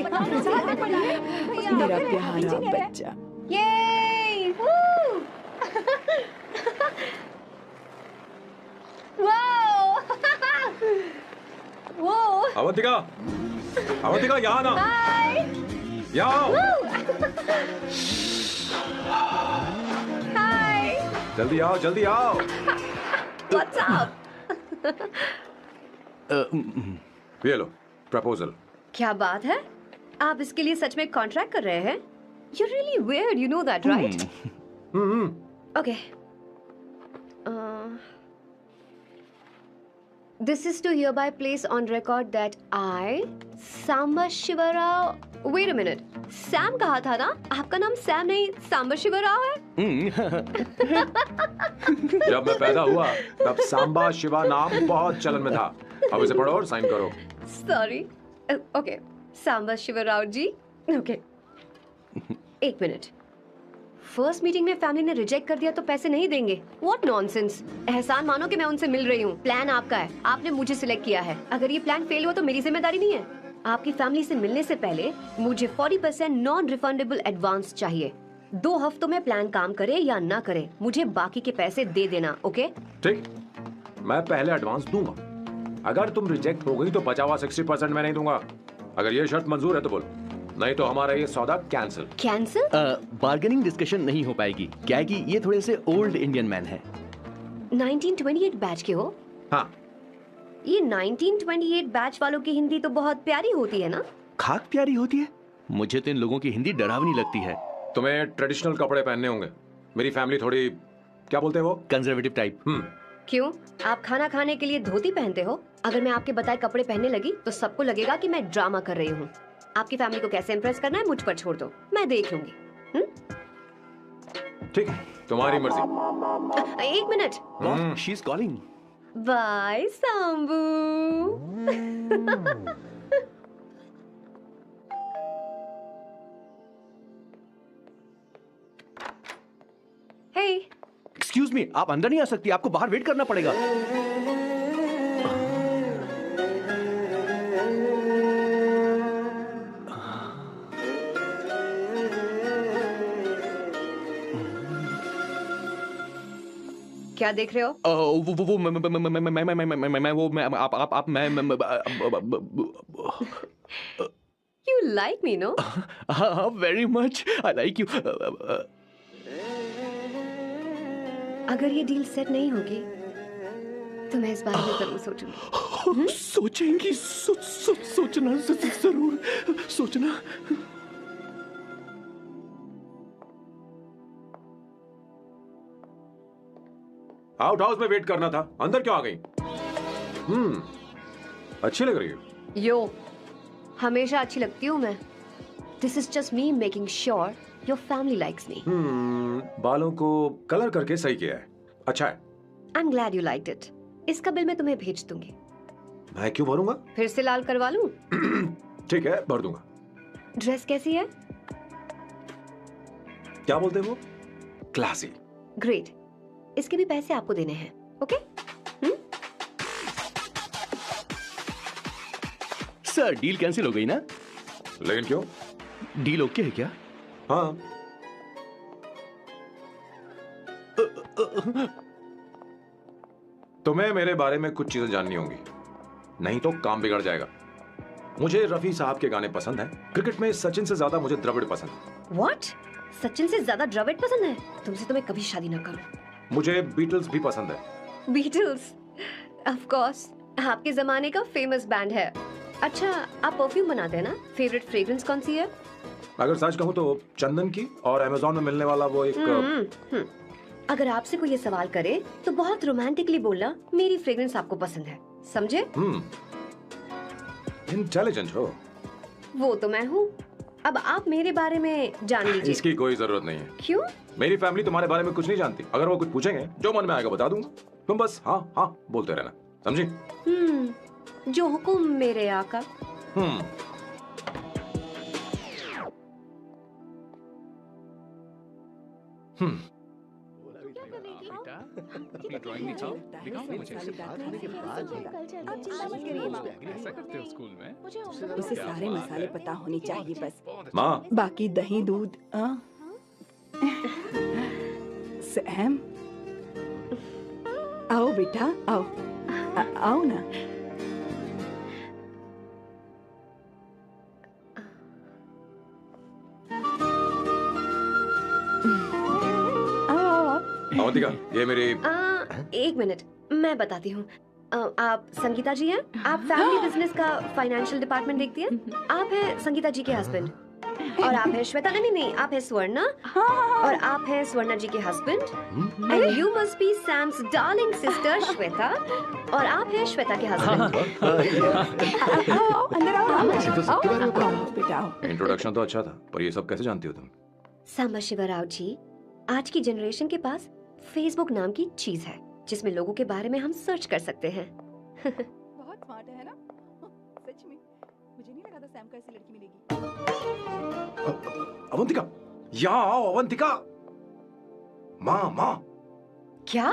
मेरा प्यारा बच्चा। ये वो अवंतिका, अवंतिका यहाँ ना। यहाँ आओ। जल्दी आओ, जल्दी आओ। What's up? ये लो प्रपोजल। क्या बात है? आप इसके लिए सच में कॉन्ट्रैक्ट कर रहे हैं? You're really weird, you know that, right? Okay. This is to hereby place on record that I, Samba Shivarao. Wait a minute. Sam कहा था ना? आपका नाम सैम नहीं सांबा शिवराव है? जब मैं पैदा हुआ तब सांबा शिवा नाम बहुत चलन में था। अब इसे पढ़ो और साइन करो। Sorry. Okay. सांबा शिवराव जी. Okay. 1 मिनट। फर्स्ट मीटिंग में फैमिली ने रिजेक्ट कर दिया तो पैसे नहीं देंगे? What nonsense! एहसान मानो कि मैं उनसे मिल रही हूँ। प्लान आपका है, आपने मुझे सिलेक्ट किया है। अगर ये प्लान फेल हुआ तो मेरी जिम्मेदारी नहीं है। आपकी फैमिली से मिलने से पहले मुझे 40% नॉन रिफंडेबल एडवांस चाहिए। 2 हफ्तों में प्लान काम करे या ना करे, मुझे बाकी के पैसे दे देना। ओके? ठीक, मैं पहले एडवांस दूंगा। अगर तुम रिजेक्ट हो गई तो बचा हुआ 60% मैं नहीं दूंगा। अगर ये शर्त मंजूर है तो बोल, नहीं तो हमारा ये सौदा कैंसिल। कैंसिल? बार्गेनिंग डिस्कशन नहीं हो पाएगी। क्या है कि ये थोड़े से ओल्ड इंडियन मैन है। 1928 बैच के हो? हाँ। ये 1928 बैच वालों की हिंदी तो बहुत प्यारी होती है ना? खाक प्यारी होती है? मुझे तो इन लोगों की हिंदी डरावनी लगती है। तुम्हें ट्रेडिशनल कपड़े पहनने होंगे। मेरी फैमिली थोड़ी, क्या बोलते हैं वो, कंजर्वेटिव टाइप। क्यों? आप खाना खाने के लिए धोती पहनते हो? अगर मैं आपके बताए कपड़े पहनने लगी तो सबको लगेगा कि मैं ड्रामा कर रही हूँ। आपकी फैमिली को कैसे इम्प्रेस करना है मुझ पर छोड़ दो, मैं देख लूंगी। ठीक है, तुम्हारी मर्जी। 1 मिनट। She is calling. Bye Sambu. Hey, excuse me, आप अंदर नहीं आ सकती, आपको बाहर वेट करना पड़ेगा। क्या देख रहे हो? वो मैं वो मैं आप मैं You like me, no? हाँ, very much. I like you. अगर ये डील सेट नहीं होगी तो मैं इस बारे में जरूर सोचूंगी। सोचेंगी, सोचना जरूर सोचना। आउट हाउस में वेट करना था, अंदर क्यों आ गई? अच्छी लग रही है। यो, हमेशा अच्छी लगती हूँ मैं। This is just me making sure your family likes me. बालों को कलर करके सही किया है, अच्छा है। I'm glad you liked it. इसका बिल मैं तुम्हें भेज दूंगी। मैं क्यों भरूंगा? फिर से लाल करवा लूं? ठीक है, भर दूंगा। ड्रेस कैसी है? क्या बोलते हो? क्लासी। ग्रेट। इसके भी पैसे आपको देने हैं, ओके? सर, डील कैंसिल हो गई ना? लेकिन क्यों? डील ओके है क्या? हाँ, तुम्हें मेरे बारे में कुछ चीजें जाननी होंगी, नहीं तो काम बिगड़ जाएगा। मुझे रफी साहब के गाने पसंद हैं। क्रिकेट में सचिन से ज्यादा मुझे द्रविड़ पसंद है। What? सचिन से ज्यादा द्रविड़ पसंद है? तुमसे तो मैं कभी शादी ना करूं। मुझे बीटल्स भी पसंद है। बीटल्स? ऑफ कोर्स, आपके जमाने का फेमस बैंड है। अच्छा, आप परफ्यूम बनाते हैं ना? फेवरेट फ्रेग्रेंस कौन सी है? अगर सच कहूँ तो चंदन की, और अमेज़न में मिलने वाला वो एक अगर आपसे कोई ये सवाल करे तो बहुत रोमांटिकली बोलना मेरी फ्रेग्रेंस आपको पसंद है, समझे? इंटेलिजेंट हो। वो तो मैं हूँ। अब आप मेरे बारे में जान लीजिए। इसकी कोई जरूरत नहीं है। क्यों? मेरी फैमिली तुम्हारे बारे में कुछ नहीं जानती। अगर वो कुछ पूछेंगे, जो मन में आएगा बता दूंगा। तुम बस हाँ हाँ बोलते रहना, समझी? जो हुकुम मेरे आका। ड्राइंग दिखाओ, दिखाओ मुझे। आप चिंता मत करिए माँ। ऐसा करते हो स्कूल में? उसे सारे मसाले पता होने चाहिए बस। माँ, बाकी दही दूध। सैम, आओ बेटा, आओ। आओ ना। अवंतिका, ये मेरी। एक मिनट, मैं बताती हूँ। आप संगीता जी हैं? आप फैमिली बिजनेस का फाइनेंशियल डिपार्टमेंट देखती हैं? आप हैं संगीता जी के हस्बैंड। और आप हैं श्वेता। नहीं, आप हैं स्वर्णा। और आप हैं स्वर्णा जी के husband. And you must be Sam's darling sister Shweta. और आप हैं श्वेता के हस्बैंड। आओ, अंदर आओ। आओ बेटा, आओ। इंट्रोडक्शन तो अच्छा था, पर ये सब कैसे जानती हो तुम? सांबा शिवा राव जी, आज की जनरेशन के पास फेसबुक नाम की चीज है जिसमें लोगों के बारे में हम सर्च कर सकते हैं। बहुत स्मार्ट है ना? सच में मुझे नहीं लगा था सैम को ऐसी लड़की मिलेगी। अवंतिका, यहाँ आओ अवंतिका। माँ। क्या?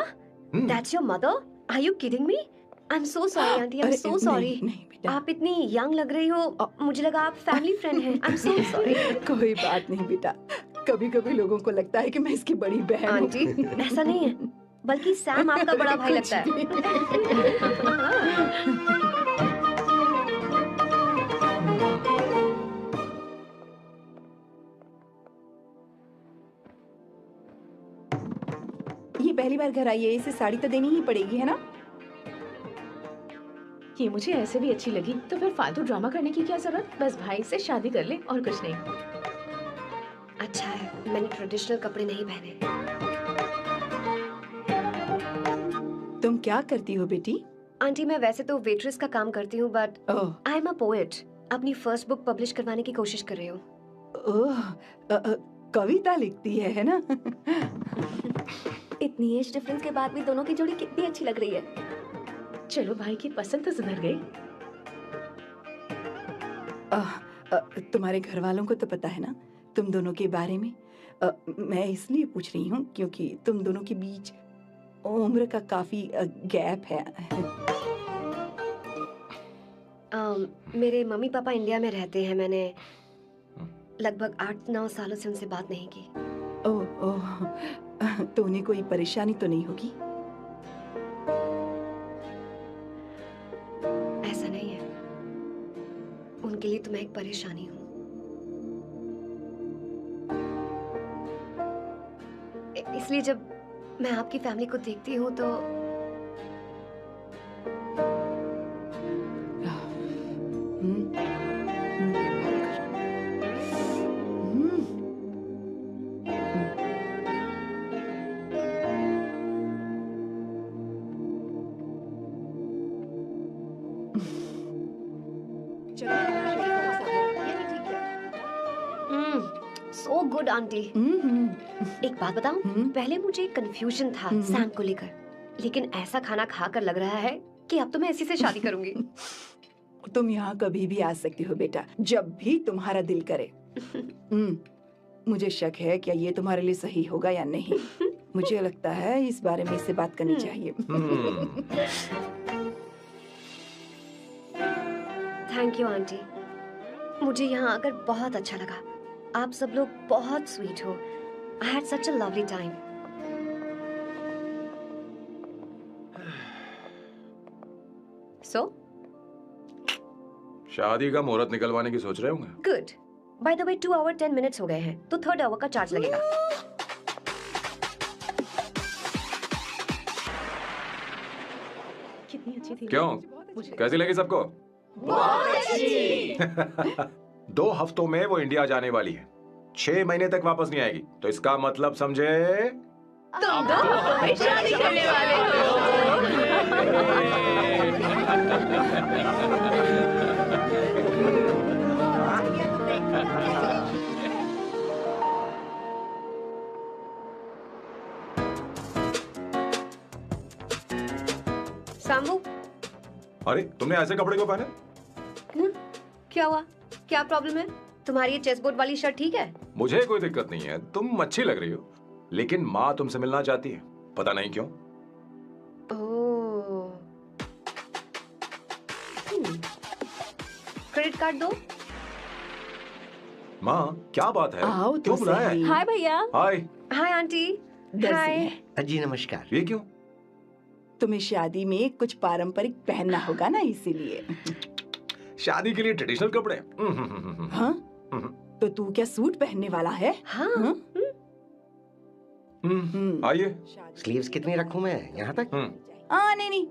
That's your mother? Are you kidding me? I'm so sorry, auntie. I'm so sorry. नहीं बेटा, आप इतनी यंग लग रही हो। मुझे लगा आप फैमिली फ्रेंड हैं। I'm so sorry. कोई बात नहीं बेटा। कभी-कभी लोगों को लगता है कि मैं इसकी बड़ी बहन हूँ। आंटी, ऐसा नहीं है, बल्कि सैम आपका बड़ा भाई लगता है। ये पहली बार घर आई है, इसे साड़ी तो देनी ही पड़ेगी, है ना? ये मुझे ऐसे भी अच्छी लगी, तो फिर फालतू ड्रामा करने की क्या जरूरत? बस भाई से शादी कर ले और कुछ नहीं। अच्छा है, मैंने ट्रेडिशनल कपड़े नहीं पहने। तुम क्या करती हो बेटी? आंटी, मैं वैसे तो वेट्रेस का काम करती हूँ, but I am a poet. अपनी फर्स्ट बुक पब्लिश करवाने की कोशिश कर रही हूँ। कविता लिखती है ना? इतनी एज डिफरेंस के बाद भी दोनों की जोड़ी कितनी अच्छी लग रही है। चलो, भाई की पसंद तो सुधर गई। तुम्हारे घर वालों को तो पता है ना तुम दोनों के बारे में? मैं इसलिए पूछ रही हूँ क्योंकि तुम दोनों के बीच उम्र का काफी गैप है। मेरे मम्मी पापा इंडिया में रहते हैं। मैंने लगभग 8-9 सालों से उनसे बात नहीं की। ओह, तो उन्हें कोई परेशानी तो नहीं होगी? ऐसा नहीं है, उनके लिए तो मैं एक परेशानी हूँ। इसलिए जब मैं आपकी फैमिली को देखती हूँ तो सो गुड आंटी। एक बात बताऊं, पहले मुझे कंफ्यूजन था सैम को लेकर, लेकिन ऐसा खाना खाकर लग रहा है कि अब तो मैं इसी से शादी करूंगी। तुम यहाँ कभी भी आ सकती हो बेटा, जब भी तुम्हारा दिल करे। मुझे शक है क्या ये तुम्हारे लिए सही होगा या नहीं। मुझे लगता है इस बारे में इससे बात करनी चाहिए। थैंक यू आंटी, मुझे यहाँ आकर बहुत अच्छा लगा। आप सब लोग बहुत स्वीट हो। I had such a lovely time. सो शादी का मुहूर्त निकलवाने की सोच रहे होंगे। Good. By the way 2 hour 10 minutes हो गए हैं, तो 3rd आवर का चार्ज लगेगा। कितनी अच्छी थी। क्यों, कैसी लगी सबको? बहुत अच्छी। 2 हफ्तों में वो इंडिया जाने वाली है, 6 महीने तक वापस नहीं आएगी। तो इसका मतलब समझे, तुम 2 हफ्तों में शादी करने वाले हो। सामू, अरे तुमने ऐसे कपड़े क्यों पहने? क्या हुआ? क्या प्रॉब्लम है? तुम्हारी ये चेस्ट बोर्ड वाली शर्ट ठीक है? मुझे कोई दिक्कत नहीं है, तुम अच्छी लग रही हो, लेकिन माँ तुमसे मिलना चाहती है, पता नहीं क्यों। ओह। क्रेडिट कार्ड दो। माँ क्या बात है, आओ तो क्यों बुलाया है? सही। हाय भैया। हाय। Hi aunty. दर्जी हाय। है। जी नमस्कार। ये क्यों? तुम्हें शादी में कुछ पारंपरिक पहनना होगा ना, इसीलिए। शादी के लिए ट्रेडिशनल कपड़े? हाँ? तो तू क्या सूट पहनने वाला है? हाँ। हाँ? आइए। स्लीव्स कितनी रखूं मैं, यहाँ तक? नहीं नहीं,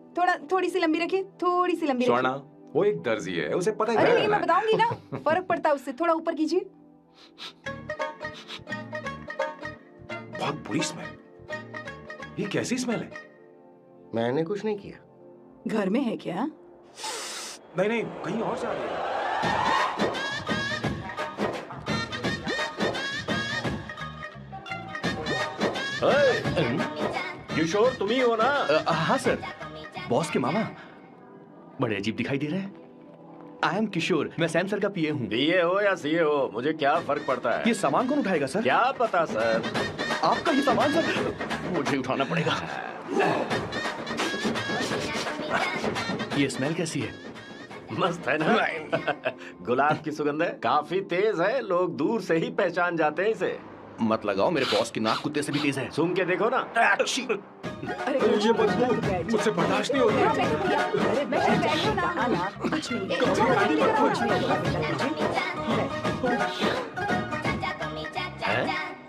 थोड़ी सी लंबी रखिए, थोड़ी सी लंबी स्वर्णा, रखिए। वो एक दर्जी है, उसे पता है अरे क्या नहीं, मैं करना है। बताऊंगी ना, फर्क पड़ता है उससे। थोड़ा ऊपर कीजिए। बहुत बुरी स्मेल। ये कैसी स्मेल है? मैंने कुछ नहीं किया। घर में है क्या? नहीं नहीं, कहीं और से आ रही है। किशोर तुम ही हो ना? हाँ सर, बॉस के मामा। बड़े अजीब दिखाई दे रहे हैं। आई एम किशोर, मैं सैम सर का पीए हूँ। पीए हो या सीए हो, मुझे क्या फर्क पड़ता है? ये सामान कौन उठाएगा सर? क्या पता सर। आपका ही सामान सर, मुझे उठाना पड़ेगा। ये स्मेल कैसी है? मस्त है ना? गुलाब की सुगंध है, काफी तेज है, लोग दूर से ही पहचान जाते हैं इसे। मत लगाओ, मेरे बॉस की नाक कुत्ते से भी तेज है। सूंघ के देखो ना। अरे ये बदबू मुझसे बर्दाश्त नहीं हो रही। अरे बैठो ना, कुछ नहीं।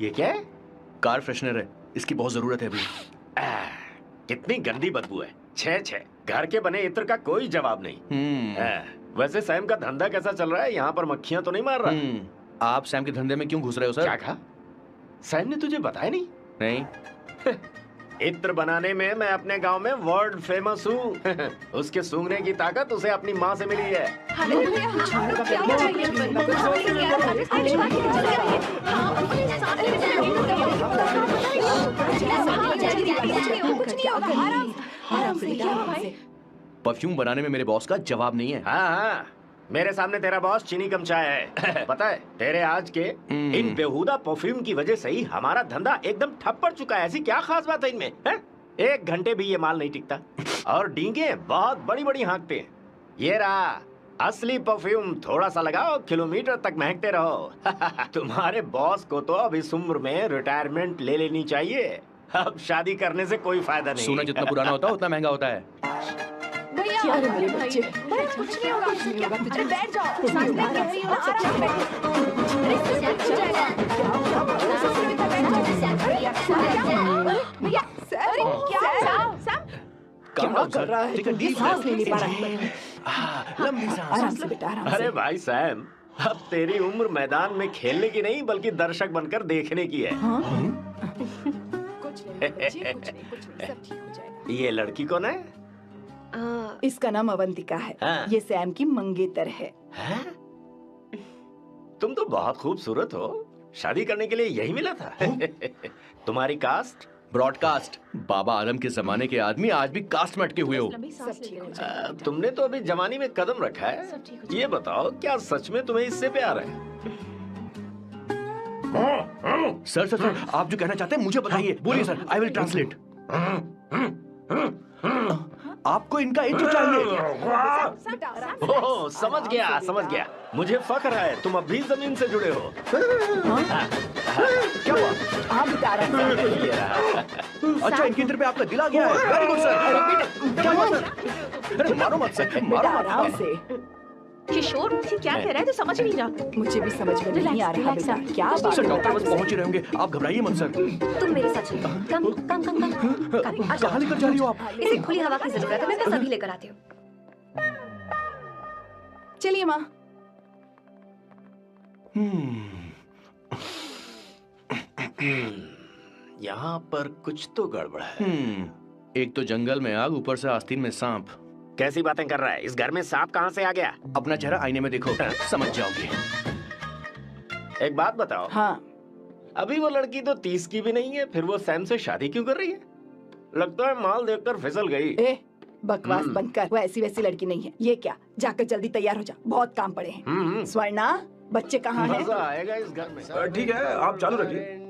ये क्या है? कार फ्रेशनर है, इसकी बहुत जरूरत है अभी। कितनी गंदी बदबू है। छे छे, घर के बने इत्र का कोई जवाब नहीं। वैसे सैम का धंधा कैसा चल रहा है? यहाँ पर मक्खियाँ तो नहीं मार रहा? आप सैम के धंधे में क्यों घुस रहे हो सर? क्या कहा? सैम ने तुझे बताया नहीं? नहीं। इत्र बनाने में मैं अपने गांव में वर्ल्ड फेमस हूँ। उसके सूंघने की ताकत उसे अपनी माँ से मिली है। परफ्यूम बनाने में मेरे बॉस का जवाब नहीं है। हाँ हाँ, मेरे सामने तेरा बॉस चीनी कम चाय है। पता है, तेरे आज के इन बेहुदा परफ्यूम की वजह से ही हमारा धंधा एकदम ठप पड़ चुका है। ऐसी क्या खास बात है इनमें? 1 घंटे भी ये माल नहीं टिकता और डींगे बहुत बड़ी बड़ी हाँकते हैं। ये रहा असली परफ्यूम, थोड़ा सा लगाओ, किलोमीटर तक महकते रहो। तुम्हारे बॉस को तो अब इस उम्र में रिटायरमेंट ले लेनी चाहिए। अब शादी करने से कोई फायदा नहीं। सोना जितना पुराना होता है उतना महंगा होता है। क्या रे मेरे बच्चे? कुछ नहीं होगा, कुछ नहीं होगा। तुझे बैठ जाओ। सांस ले रही हो, आराम बैठ। भैया, अरे क्या कर रहा है? तू सांस नहीं ले पा रहा है। लंबी सांस। आराम से बेटा, आराम से। अरे भाई सैम, अब तेरी उम्र मैदान में खेलने की नहीं बल्कि दर्शक बनकर देखने की है। कुछ नहीं, सब ठीक हो जाएगा। ये लड़की कौन है? इसका नाम अवंतिका है। हाँ। ये सैम की मंगेतर है। हैं? तुम तो बहुत खूबसूरत हो, शादी करने के लिए यही मिला था। तुम्हारी कास्ट? ब्रॉडकास्ट। बाबा आदम के जमाने के आदमी आज भी कास्ट में अटके हुए हो। तुमने तो अभी जवानी में कदम रखा है। ये बताओ, क्या सच में तुम्हें इससे प्यार है? सर सर सर, आप जो कहना चाहते हैं मुझे बताइए। बोलिए सर, आई विल ट्रांसलेट। आपको इनका इंच चाहिए। ओह, समझ गया। मुझे फख्र है तुम अब भी जमीन से जुड़े हो। क्या हुआ? हाँ बेटा आराम से। अच्छा, इनकी तरफ आपका दिल आ गया है। Very good sir. क्या हुआ सर? अरे मारो मत सर, मारो बेटा मत। आराम से। किशोर ये क्या कह रहा है तो समझ नहीं रहा। मुझे भी समझ में नहीं आ रहा बेटा, क्या बात सर है डॉक्टर बता बस मुझे। पहुंच ही रहे होंगे, आप घबराइए मत सर। तुम मेरे साथ चलो। कम। कहाँ लेकर जा रही हो आप? इसे खुली हवा की जरूरत है, मैं बस अभी लेकर आती हूँ। चलिए माँ। यहाँ पर कुछ तो गड़बड़ है। एक तो जंगल में आग, ऊपर से आस्तीन में सांप। कैसी बातें कर रहा है? इस घर में सांप कहाँ से आ गया? अपना चेहरा आईने में देखो, समझ जाओगे। एक बात बताओ। हाँ अभी वो लड़की तो 30 की भी नहीं है, फिर वो सैम से शादी क्यों कर रही है? लगता है माल देखकर फिसल गई। ए बकवास बंद कर, वो ऐसी वैसी लड़की नहीं है। ये क्या, जाकर जल्दी तैयार हो जा, बहुत काम पड़े हैं। स्वर्णा, बच्चे कहाँ हैं? मजा आएगा इस घर में। ठीक है, आप चालू रखिए।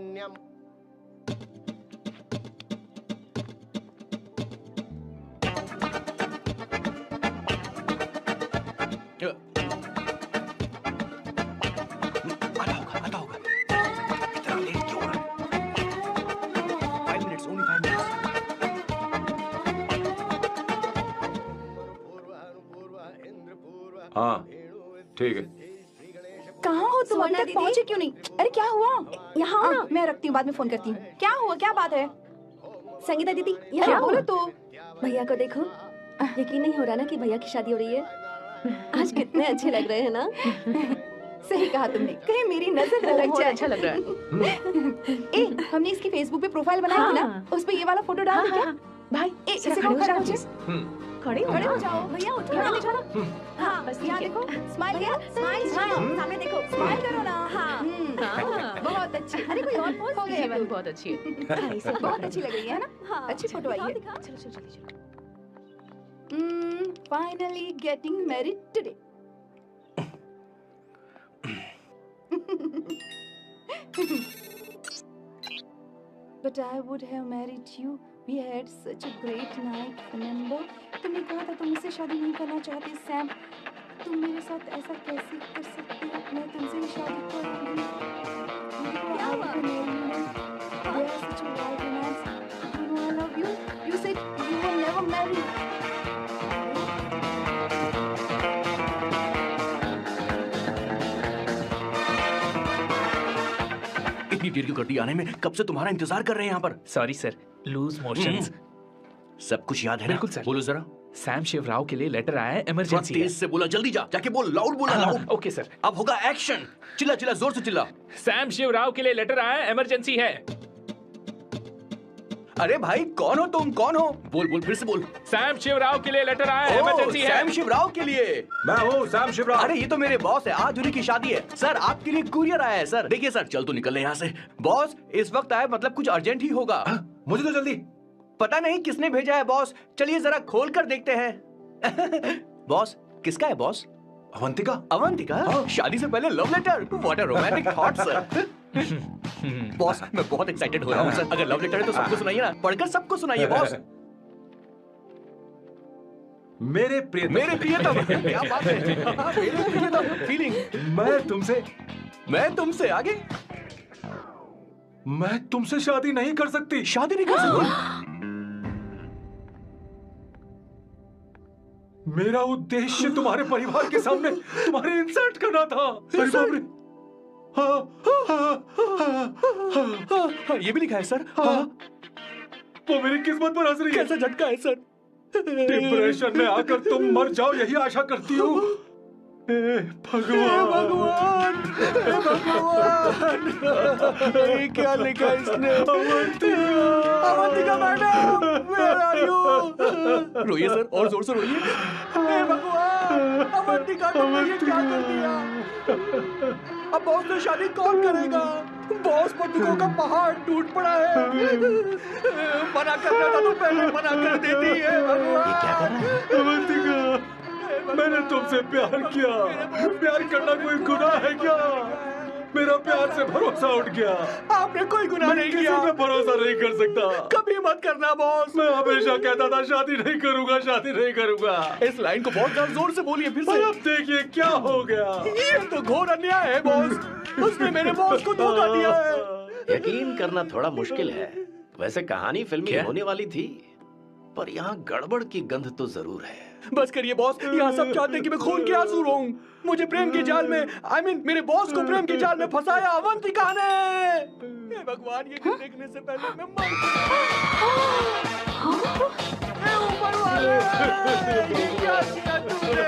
आता होगा। इतना लेट क्यों हो रहा है? 5 minutes, only 5 minutes। हाँ ठीक है। कहाँ हो तुम? अभी तक पहुँचे क्यों नहीं? अरे क्या हुआ? यहाँ आओ ना। मैं रखती हूँ, बाद में फोन करती हूँ। क्या हुआ, क्या बात है? संगीता दीदी क्या यहाँ बोलो आओ। तो? भैया को देखो, यकीन नहीं हो रहा ना कि भैया की शादी हो रही है। आज कितने अच्छे लग रहे हैं ना। सही कहा तुमने, कहीं मेरी नजर न लग बहुत जाए। अच्छा लग रहा है। ए, हमने इसकी फेसबुक पे प्रोफाइल बनाई थी ना, हाँ। उस पे ये वाला फोटो डाल क्या? भाई ए, जरा इसे खड़े हो खड़ा जाओ हो please। खड़े खड़े हो हो जाओ। भैया उठो ना। ले जाना। हाँ बस यहाँ देखो, स्माइल किया, स्माइल सामने देखो, स्माइल करो ना। हाँ। बहुत अच्छी। अरे कोई और पोज हो भी गई है। वाली बहुत अच्छी है। बहुत अच्छी लग रही है ना। हाँ, अच्छी फोटो आई है। चलो चलो जल्दी चलो। Finally getting married today. But I would have married you. We had such a great night. Remember? तुमने कहा था तुम मुझसे शादी नहीं करना चाहते, सैम। तुम मेरे साथ ऐसा कैसे कर सकते हो? मैं तुमसे ही शादी करूंगी। क्या हुआ? We are such a wild romance. You know I love you. You said you will never marry. इतनी देर क्यों कर दी आने में? कब से तुम्हारा इंतजार कर रहे हैं यहाँ पर। Sorry sir, loose motions. सब कुछ याद है ना? बिल्कुल सर। बोलो जरा। सैम शिवराव के लिए लेटर आया है, थोड़ा इमरजेंसी तेज से बोला, जल्दी जा, जाके बोल, लाउड बोला, लाउड। Okay sir. अब होगा एक्शन। चिल्ला चिल्ला, जोर से चिल्ला। सैम शिवराव के लिए लेटर आया है, इमरजेंसी है। अरे भाई कौन हो तुम, कौन हो? बोल बोल, फिर से बोल। सैम शिवराव के लिए लेटर आया है, इमरजेंसी है। सैम शिवराव के लिए। मैं हूँ सैम शिवराव। अरे ये तो मेरे बॉस है, आज उन्हीं की शादी है। सर आपके लिए कुरियर आया है सर। देखिए सर, चल तो निकल ले यहाँ से। बॉस इस वक्त आए, मतलब कुछ अर्जेंट ही होगा। मुझे तो जल्दी। पता नहीं किसने भेजा है बॉस, चलिए जरा खोल कर देखते हैं। बॉस किसका है बॉस? अवंतिका। अवंतिका? शादी से पहले love letter? What a romantic thought sir. Boss मैं बहुत एक्साइटेड हो रहा हूँ सर। अगर लव लेटर है तो सबको सुनाइए ना, पढ़कर सबको सुनाइए बॉस। मेरे प्रियतम। क्या बात है? मेरे प्रियतम फीलिंग। मैं तुमसे आगे। मैं तुमसे शादी नहीं कर सकती। शादी नहीं कर सकती? मेरा उद्देश्य तुम्हारे परिवार के सामने तुम्हारे इंसल्ट करना था। अरे बाप रे। हाँ, ये भी लिखा है सर। हाँ। वो मेरी किस्मत पर हंस रही है। कैसा झटका है सर। डिप्रेशन में आकर तुम मर जाओ, यही आशा करती हूँ। भगवान, ये क्या लिखा इसने? Avantika madam, where are you? रोइए सर, और जोर से रोइए। हे भगवान, अवंतिका तुमने ये क्या कर दिया? अब बॉस से शादी कौन करेगा? बॉस बंदूकों का पहाड़ टूट पड़ा है। मना करना था तो पहले मना कर देती है। भगवान, ये क्या कर रहा है? अवंतिका, मैंने तुमसे प्यार किया। प्यार करना कोई गुनाह है क्या? मेरा प्यार से भरोसा उठ गया। आपने कोई गुनाह नहीं किसी किया। पे भरोसा नहीं कर सकता। कभी मत करना बॉस। मैं हमेशा कहता था शादी नहीं करूंगा, शादी नहीं करूंगा। इस लाइन को बहुत ज्यादा जोर से बोलिए फिर से। अब देखिए क्या हो गया। ये तो घोर अन्याय है बॉस। उसने मेरे बॉस को धोखा दिया है। यकीन करना थोड़ा मुश्किल है। वैसे कहानी फिल्मी होने वाली थी, पर यहाँ गड़बड़ की गंध तो जरूर है। बस करिए बॉस, यहाँ सब चाहते हैं कि मैं खून के आंसू रोऊं। मुझे प्रेम के जाल में, मेरे बॉस को प्रेम के जाल में फंसाया अवंतिका ने। हे भगवान, ये देखने से पहले मैं मर हे ऊपर वाले, ये क्या किया तूने?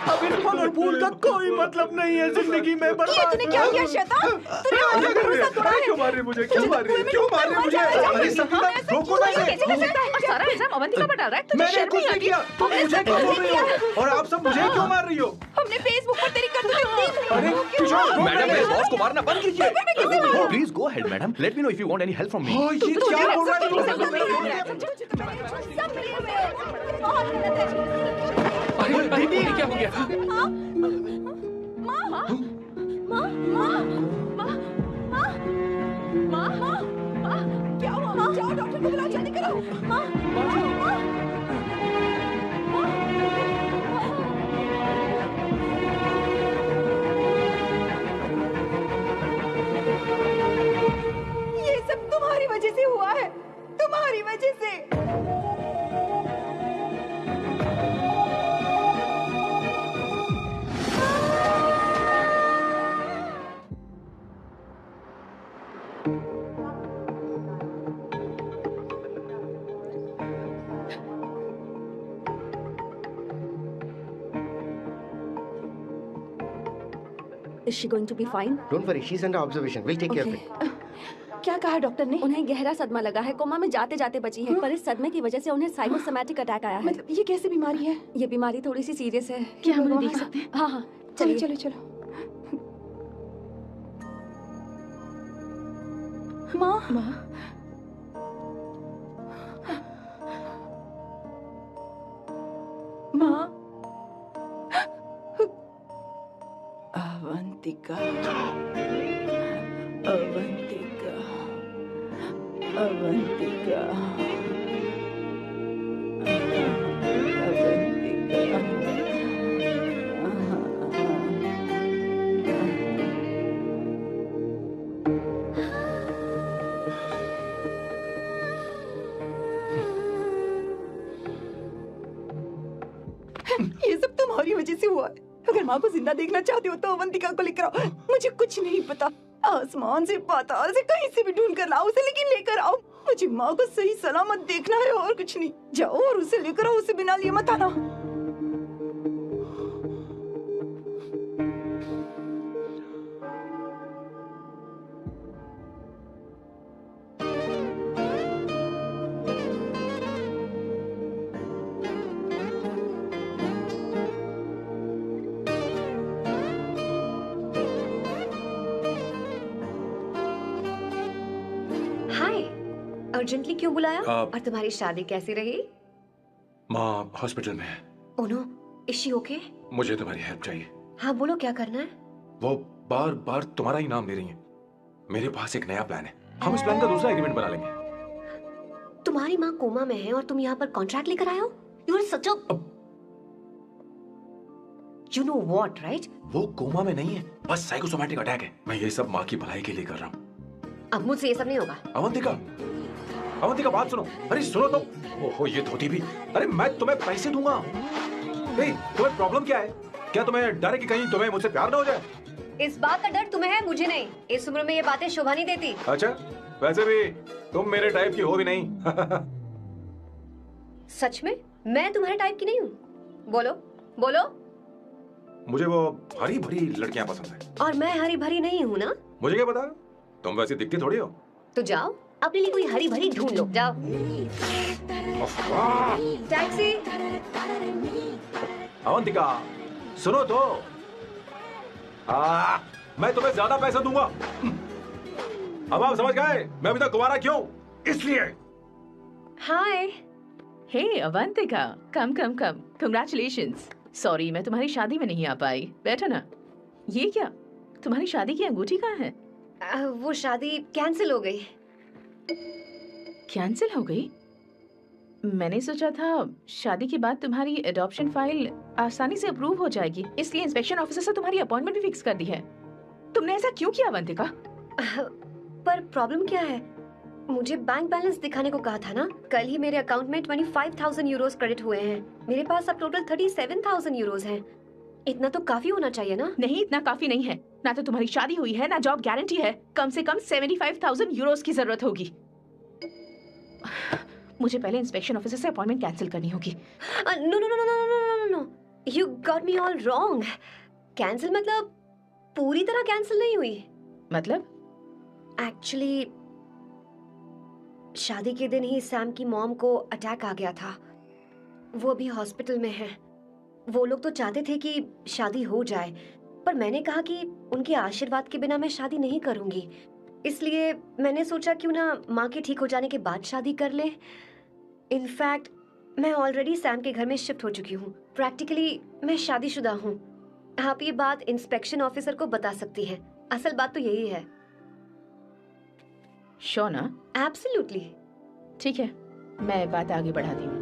अब इस फल और फूल का कोई मतलब नहीं है जिंदगी में। ये तूने क्या किया शैतान? तूने हमारा भरोसा तोड़ा है। क्यों मार रही मुझे? क्यों मार रही? क्यों मार रही मुझे? अरे संगीता, रोको ना इसे। कैसे कर सकता है? और सारा इल्जाम अवंतिका पर डाल रहा है। तुझे मैंने शर्म कुछ नहीं नहीं आती? किया। तुम मुझे क्यों बोल रही हो? और आप सब मुझे क्यों मार रही हो? हमने फेसबुक पर तेरी करतूतें देख ली। अरे किशोर, मैडम, मेरे बॉस को मारना बंद कीजिए। Please go ahead madam, let me know if you want any help from me. ये क्या बोल रहा है तू? सब मिले हुए हैं। बहुत गलत है। अरे दीदी, क्या हो गया? माँ, माँ, माँ, माँ, माँ, माँ, माँ, माँ, क्या हुआ? माँ, जाओ डॉक्टर को बुलाओ, जल्दी करो। माँ, माँ, ये सब तुम्हारी वजह से हुआ है, तुम्हारी वजह से। Is she going to be fine? Don't worry, she's under observation. We'll take care of it. क्या कहा डॉक्टर ने? उन्हें गहरा सदमा लगा है, कोमा में जाते जाते बची है। पर इस सदमे की वजह से उन्हें साइकोसोमैटिक अटैक आया है। मतलब ये कैसी बीमारी है? ये बीमारी थोड़ी सी सीरियस है। क्या हम उन्हें देख सकते हैं? हाँ हाँ, चलिए चलो चलो। माँ, माँ, माँ, अवंतिका, अवंतिका, अवंतिका, ये सब तुम्हारी वजह से हुआ है। अगर माँ को जिंदा देखना चाहते हो तो अवंतिका को लेकर आओ। मुझे कुछ नहीं पता, आसमान से पाताल से कहीं से भी ढूंढ कर लाओ उसे, लेकिन लेकर आओ। मुझे माँ को सही सलामत देखना है और कुछ नहीं। जाओ और उसे लेकर आओ, उसे बिना लिए मत आना। अर्जेंटली क्यों बुलाया? और तुम्हारी शादी कैसी रही? माँ हॉस्पिटल में है। Oh no, is she okay? मुझे तुम्हारी हेल्प चाहिए। हाँ बोलो, क्या करना है? वो बार बार तुम्हारा ही नाम ले रही है। मेरे पास एक नया प्लान है, हम इस प्लान का दूसरा एग्रीमेंट बना लेंगे। तुम्हारी माँ कोमा में है और तुम यहाँ पर कॉन्ट्रैक्ट लेकर आए हो? You are such a you know what, right? वो कोमा में नहीं है, बस साइकोसोमैटिक अटैक है। मैं ये सब माँ की भलाई के लिए कर रहा हूँ। अब मुझसे ये सब नहीं होगा। अवंतिका, अवंतिका बात सुनो। अरे सुनो तो। ओहो ये धोती भी। अरे मैं तुम्हें पैसे दूंगा। तुम्हें प्रॉब्लम क्या है? क्या तुम्हें डर है कि कहीं तुम्हें मुझसे प्यार ना हो जाए? इस बात का डर तुम्हें है, मुझे नहीं। इस उम्र में ये बातें शोभा नहीं देती। अच्छा, वैसे भी तुम मेरे टाइप की हो भी नहीं। सच में मैं तुम्हारे टाइप की नहीं हूँ? बोलो बोलो। मुझे वो हरी भरी लड़कियां पसंद है। और मैं हरी भरी नहीं हूँ ना? मुझे क्या पता, तुम वैसे दिखती थोड़ी हो। तो जाओ अपने लिए कोई हरी भरी ढूंढ लो, जाओ। टैक्सी। अवंतिका सुनो तो, मैं तुम्हें ज्यादा पैसा दूंगा। अब आप समझ गए मैं अभी तक कुंवारा क्यों? इसलिए। हाय, हे अवंतिका, कम कम कम, कंग्रेचुलेशंस। सॉरी मैं तुम्हारी शादी में नहीं आ पाई। बैठो ना। ये क्या, तुम्हारी शादी की अंगूठी कहाँ है? वो शादी कैंसिल हो गई। कैंसिल हो गई? मैंने सोचा था शादी के बाद तुम्हारी एडॉप्शन फाइल आसानी से अप्रूव हो जाएगी, इसलिए इंस्पेक्शन ऑफिसर से तुम्हारी अपॉइंटमेंट भी फिक्स कर दी है। तुमने ऐसा क्यों किया अवंतिका? पर प्रॉब्लम क्या है? मुझे बैंक बैलेंस दिखाने को कहा था ना। कल ही मेरे अकाउंट में 25,000 यूरोस क्रेडिट हुए हैं। मेरे पास अब टोटल 37,000 यूरोस हैं। इतना तो काफी होना चाहिए ना? नहीं, इतना काफी नहीं है। ना तो तुम्हारी शादी हुई है, ना जॉब गारंटी है। कम से कम 75,000 यूरोस की जरूरत होगी। मुझे पहले इंस्पेक्शन ऑफिसर से अपॉइंटमेंट कैंसिल करनी होगी। No no no no no no no, you got me all wrong. Cancel मतलब पूरी तरह कैंसिल नहीं हुई। मतलब? एक्चुअली शादी के दिन ही सैम की मॉम को अटैक आ गया था। वो अभी हॉस्पिटल में है। वो लोग तो चाहते थे कि शादी हो जाए, पर मैंने कहा कि उनके आशीर्वाद के बिना मैं शादी नहीं करूंगी। इसलिए मैंने सोचा क्यों ना माँ के ठीक हो जाने के बाद शादी कर ले। इनफैक्ट मैं ऑलरेडी सैम के घर में शिफ्ट हो चुकी हूँ। प्रैक्टिकली मैं शादीशुदा हूँ। आप ये बात इंस्पेक्शन ऑफिसर को बता सकती हैं। असल बात तो यही है। श्योर ना? एब्सोल्युटली। ठीक है, मैं बात आगे बढ़ाती हूँ।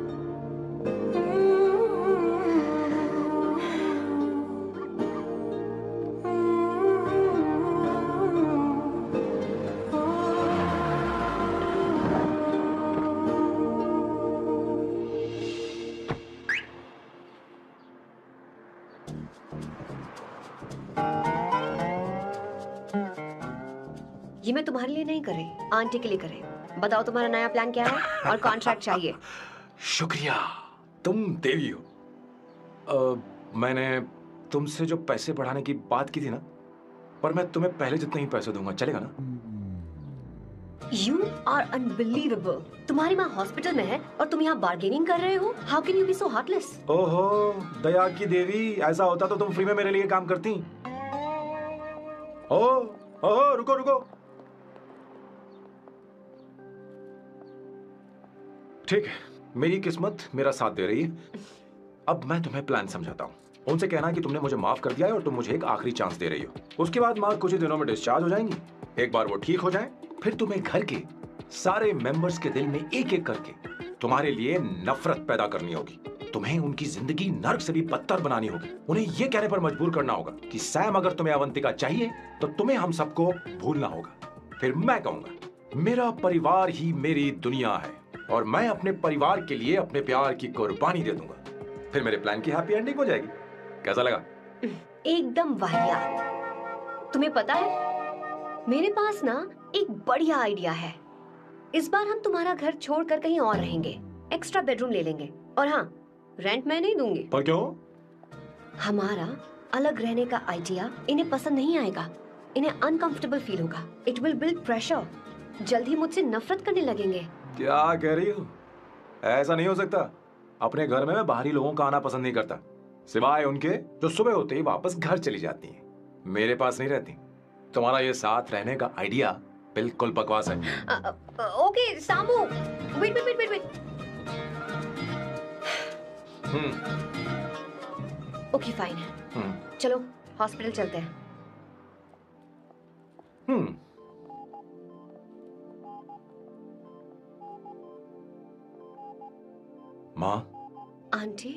ये मैं तुम्हारे लिए नहीं कर रही, आंटी के लिए कर रही। बताओ तुम्हारा नया प्लान क्या है और कॉन्ट्रैक्ट चाहिए। शुक्रिया, तुम देवी हो। मैंने तुमसे जो पैसे बढ़ाने की बात की थी ना, पर मैं तुम्हें पहले जितने ही पैसे दूंगा, चलेगा ना? You are unbelievable। तुम्हारी माँ हॉस्पिटल में है और तुम यहाँ बार्गेनिंग कर रहे हो। How can you be so heartless? ओहो, दया की देवी, ऐसा होता तो तुम फ्री में मेरे लिए काम करती। ओह, रुको रुको। ठीक है, मेरी किस्मत मेरा साथ दे रही है। अब मैं तुम्हें प्लान समझाता हूँ। उनसे कहना कि तुमने मुझे माफ कर दिया है और तुम मुझे एक आखिरी चांस दे रही हो। उसके बाद माँ कुछ ही दिनों में डिस्चार्ज हो जाएंगी। एक बार वो ठीक हो जाए, फिर तुम्हें घर के सारे मेंबर्स के दिल में एक एक करके तुम्हारे लिए नफरत पैदा करनी होगी। तुम्हें उनकी जिंदगी नर्क से भी बदतर बनानी होगी। उन्हें यह कहने पर मजबूर करना होगा कि सैम अगर तुम्हें अवंतिका चाहिए तो तुम्हें हम सबको भूलना होगा। फिर मैं कहूंगा मेरा परिवार ही मेरी दुनिया है और मैं अपने परिवार के लिए अपने प्यार की कुर्बानी दे दूंगा। फिर मेरे प्लान की हैप्पी एंडिंग हो जाएगी। कैसा लगा? एकदम वाहियात। तुम्हें पता है, मेरे पास ना एक बढ़िया आइडिया है। इस बार हम तुम्हारा घर छोड़कर कहीं और रहेंगे। एक्स्ट्रा बेडरूम ले लेंगे। और हाँ, रेंट मैं नहीं दूंगी। पर क्यों? हमारा अलग रहने का आइडिया इन्हें पसंद नहीं आएगा। इन्हें अनकंफर्टेबल फील होगा। It will build pressure. जल्द ही मुझसे नफरत करने लगेंगे। क्या कह रही हो? ऐसा नहीं हो सकता। अपने घर में मैं बाहरी लोगों का आना पसंद नहीं करता, सिवाय उनके जो सुबह होते ही वापस घर चली जाती हैं। मेरे पास नहीं रहती। तुम्हारा ये साथ रहने का आइडिया बिल्कुल बकवास है। Okay Samu, wait wait wait wait. Okay fine है। चलो हॉस्पिटल चलते हैं। माँ, आंटी,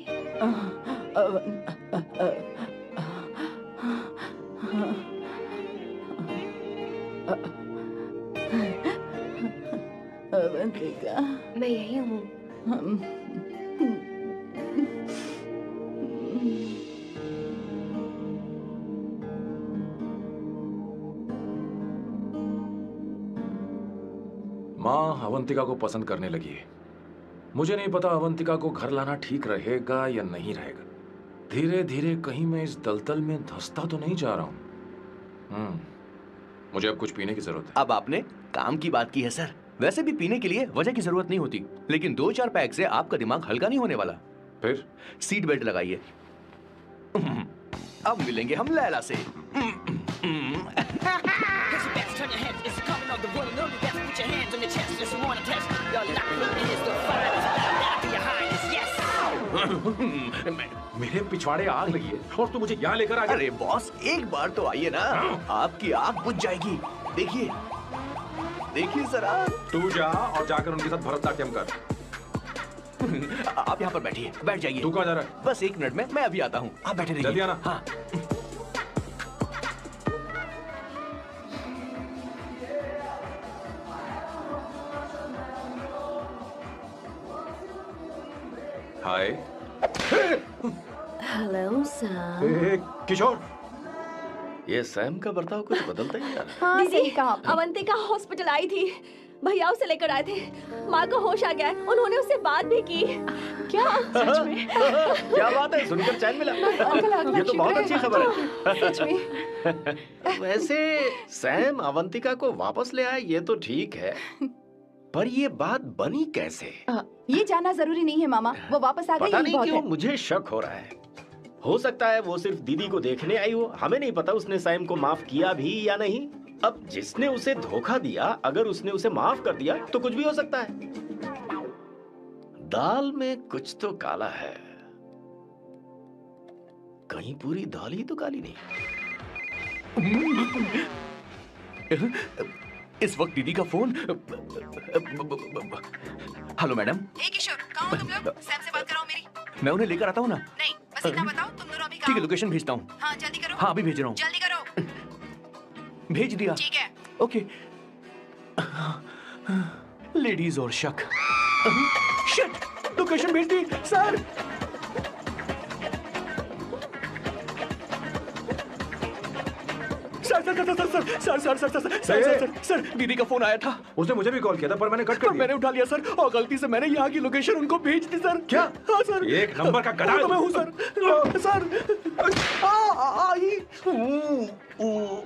अवंतिका, मैं यही हूँ। माँ अवंतिका को पसंद करने लगी है। मुझे नहीं पता अवंतिका को घर लाना ठीक रहेगा या नहीं रहेगा। धीरे धीरे कहीं मैं इस दलदल में धंसता तो नहीं जा रहा हूँ। मुझे अब कुछ पीने की जरूरत है। अब आपने काम की बात की है सर। वैसे भी पीने के लिए वजह की जरूरत नहीं होती, लेकिन 2-4 पैक से आपका दिमाग हल्का नहीं होने वाला। फिर सीट बेल्ट लगाइए। अब मिलेंगे हम लैला से। Turn your heads, it's coming of the world. Know you best put your hands on your chest. Just wanna test your luck. It's the finest. That'll be your high. मेरे पिछवाड़े आग लगी है और तू मुझे यहाँ लेकर आ गया। अरे बॉस, एक बार तो आइए ना, आपकी आग बुझ जाएगी। देखिए देखिए जरा। तू जा और जाकर उनके साथ भरतनाट्यम कर। आप यहाँ पर बैठिए, बैठ जाइए। तू कहाँ जा रहा है? बस 1 मिनट में मैं अभी आता हूँ, आप बैठे रहिए। जल्दी आना। हाँ। हाय। Hello sir. ए, किशोर। ये सैम का बर्ताव कुछ बदलता ही जा रहा है। हाँ, दीदी, सही कहा आपने। अवंतिका हॉस्पिटल आई थी, भैया उसे लेकर आए थे। माँ को होश आ गया है, उन्होंने उससे बात भी की। क्या सच में? क्या बात है, सुनकर चैन मिला। ये तो बहुत अच्छी खबर है। सच में। वैसे सैम अवंतिका को वापस ले आए ये तो ठीक है, पर ये बात बनी कैसे? ये जानना जरूरी नहीं है मामा, वो वापस आ गई, पता यही नहीं बहुत क्यों है। मुझे शक हो रहा है। हो सकता है वो सिर्फ दीदी को देखने आई हो, हमें नहीं पता उसने सैम को माफ किया भी या नहीं। अब जिसने उसे धोखा दिया, अगर उसने उसे माफ कर दिया तो कुछ भी हो सकता है। दाल में कुछ तो काला है, कहीं पूरी दाल ही तो काली नहीं। इस वक्त दीदी का फोन। Hello madam. ए किशोर, कहाँ हो तुम लोग? सैम से बात कराओ मेरी। मैं उन्हें लेकर आता हूँ ना। नहीं, बस इतना बताओ तुम दोनों अभी ठीक कहाँ है, हो? लोकेशन भेजता हूँ। हाँ जल्दी करो। हाँ अभी भेज रहा हूँ। जल्दी करो। भेज दिया। ठीक है। ओके। लेडीज और शक। शिट, लोकेशन भेज दी सर। सर, दीदी का फोन आया था। उसने मुझे भी कॉल किया था पर मैंने कट कर दिया। मैंने उठा लिया सर, और गलती से मैंने यहाँ की लोकेशन उनको भेज दी सर। क्या? हाँ सर। एक नंबर का गधा है तो मैं हूँ सर। सर।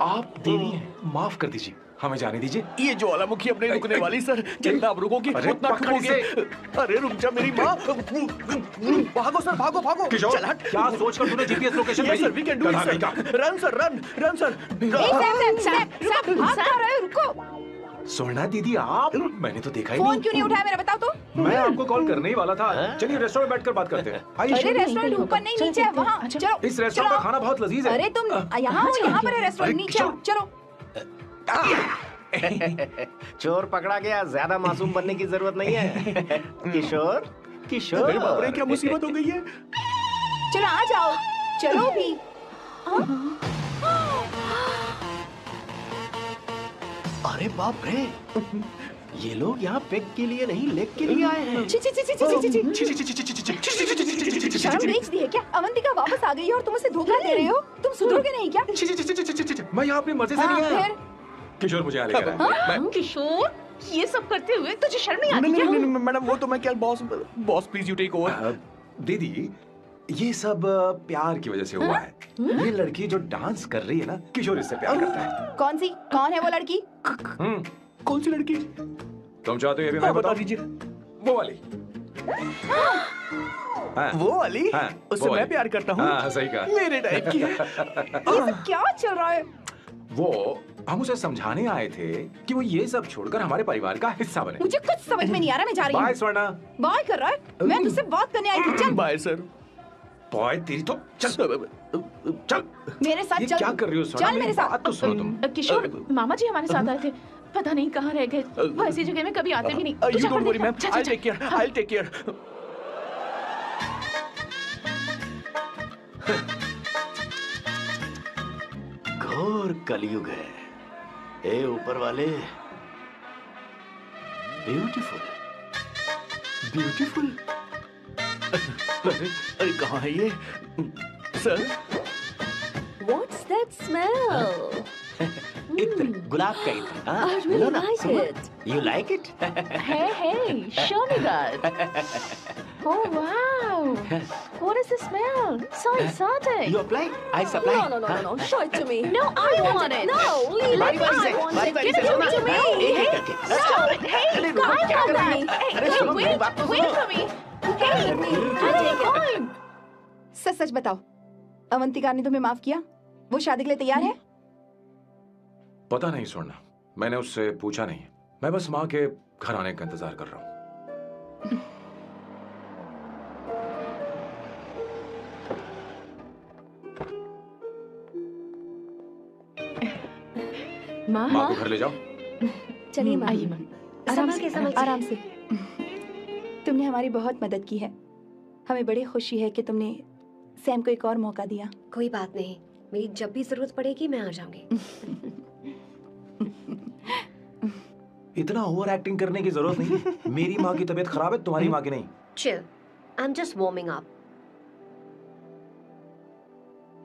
आप देवी हैं, माफ कर दीजिए, हमें जाने दीजिए। ये ज्वालामुखी अब नहीं रुकने वाली सर, जितना आप रुकोगे अरे उतना पकड़ ठुकोगे। अरे रुक जा मेरी माँ। भागो सर, भागो भागो। किशोर, चल हट। क्या सोचकर तूने जीपीएस लोकेशन Yes, भेजी? sir, we can do it, गधा sir. नहीं का। Run sir, run sir. सब भाग कहाँ रहे हो? रुको। स्वर्णा दीदी आप, मैंने तो देखा ही फोन नहीं। क्यों नहीं उठाया मेरा, बताओ तो। मैं आपको कॉल करने ही वाला था। चलिए रेस्टोरेंट में बैठकर बात करते हैं। आइए। अरे रेस्टोरेंट ऊपर नहीं, नीचे है, वहाँ। चलो। इस रेस्टोरेंट का खाना बहुत लजीज है। अरे तुम यहाँ हो, यहाँ पर है रेस्टोरेंट, नीचे आओ, चलो। चोर पकड़ा गया, ज्यादा मासूम बनने की जरूरत नहीं है। किशोर, किशोर। मेरे बाप रे, क्या मुसीबत हो गई है। चलो आ जाओ, चलो भी। अरे बाप रे, ये लोग यहाँ पेग के लिए नहीं लेग के लिए आए हैं। ची ची ची ची ची ची ची। शर्म बेच दी है क्या? अवंतिका वापस आ गई है और तुम उसे धोखा दे रहे हो? तुम सुधरोगे नहीं क्या? मैं यहाँ अपनी मर्जी से नहीं आया। फिर किशोर मुझे यहाँ लेकर आया। किशोर, ये सब करते हुए तुझे शर्म नहीं आती नहीं क्या? नहीं नहीं मैडम, वो तो मैं क्या boss please you take over. दीदी, ये सब प्यार की वजह से हुआ है। ये लड़की जो डांस कर रही है ना, किशोर इससे प्यार करता है। कौन सी? कौन है वो लड़की? कौन सी लड़की? तुम चाहते हो ये भी मैं बता बताऊं? दीजिए। वो वाली। हाँ, वो वाली? हाँ, उससे वो मैं वाली। प्यार करता हूँ। हाँ, सही कहा। मेरे टाइप की है। ये सब क्या चल रहा है? वो हम उसे समझाने आए थे कि वो ये सब छोड़कर हमारे परिवार का हिस्सा बने। मुझे कुछ समझ में नहीं आ रहा, मैं जा रही बाय हूँ। स्वर्णा। बाय कर रहा है? मैं तुझसे बात करने आई थी, चल। Bye sir. बॉय तेरी तो चल चल। मेरे साथ ये चल। क्या कर रही हो स्वर्णा? चल मेरे साथ। बात तो सुनो तुम। किशोर, मामा जी हमारे साथ आए थे, पता नहीं कहाँ रह गए। वो ऐसी जगह में कभी आते भी नहीं। You don't worry, ma'am. I'll take care. I'll take care. घोर कलयुग है। ए ऊपर वाले, ब्यूटीफुल, ब्यूटीफुल। अरे कहाँ है ये? सर? What's that smell? इत्र, गुलाब का इत्र। हाँ, I really लो ना, like सुनो। it. You like it? Hey, show me that. Oh wow, what is the smell? So exotic. You apply, I supply. No. Show it to me. No, I want it. No, leave बारी it. बारी I से, want बारी it. बारी Give से it सुनो। to me. एक एक करके। Stop it. Hey, अरे रुको, I क्या want कर रही that. है? Hey, अरे सुनो, मेरी बात तो wait सुनो। for me. Okay, I take time. सच सच बताओ, अवंतिका ने तुम्हें माफ किया? वो शादी के लिए तैयार है? पता नहीं स्वर्णा, मैंने उससे पूछा नहीं। मैं बस माँ के घर आने का इंतजार कर रहा हूँ। माँ माँ को घर ले जाओ। चलिए माँ। आइए माँ। संभल के, संभल के। आराम से। तुमने हमारी बहुत मदद की है। हमें बड़ी खुशी है कि तुमने सैम को एक और मौका दिया। कोई बात नहीं, मेरी जब भी जरूरत पड़ेगी मैं आ जाऊंगी। इतना ओवर एक्टिंग करने की जरूरत नहीं है। मेरी माँ की तबीयत खराब है, तुम्हारी माँ की नहीं। Chill, I am just warming up.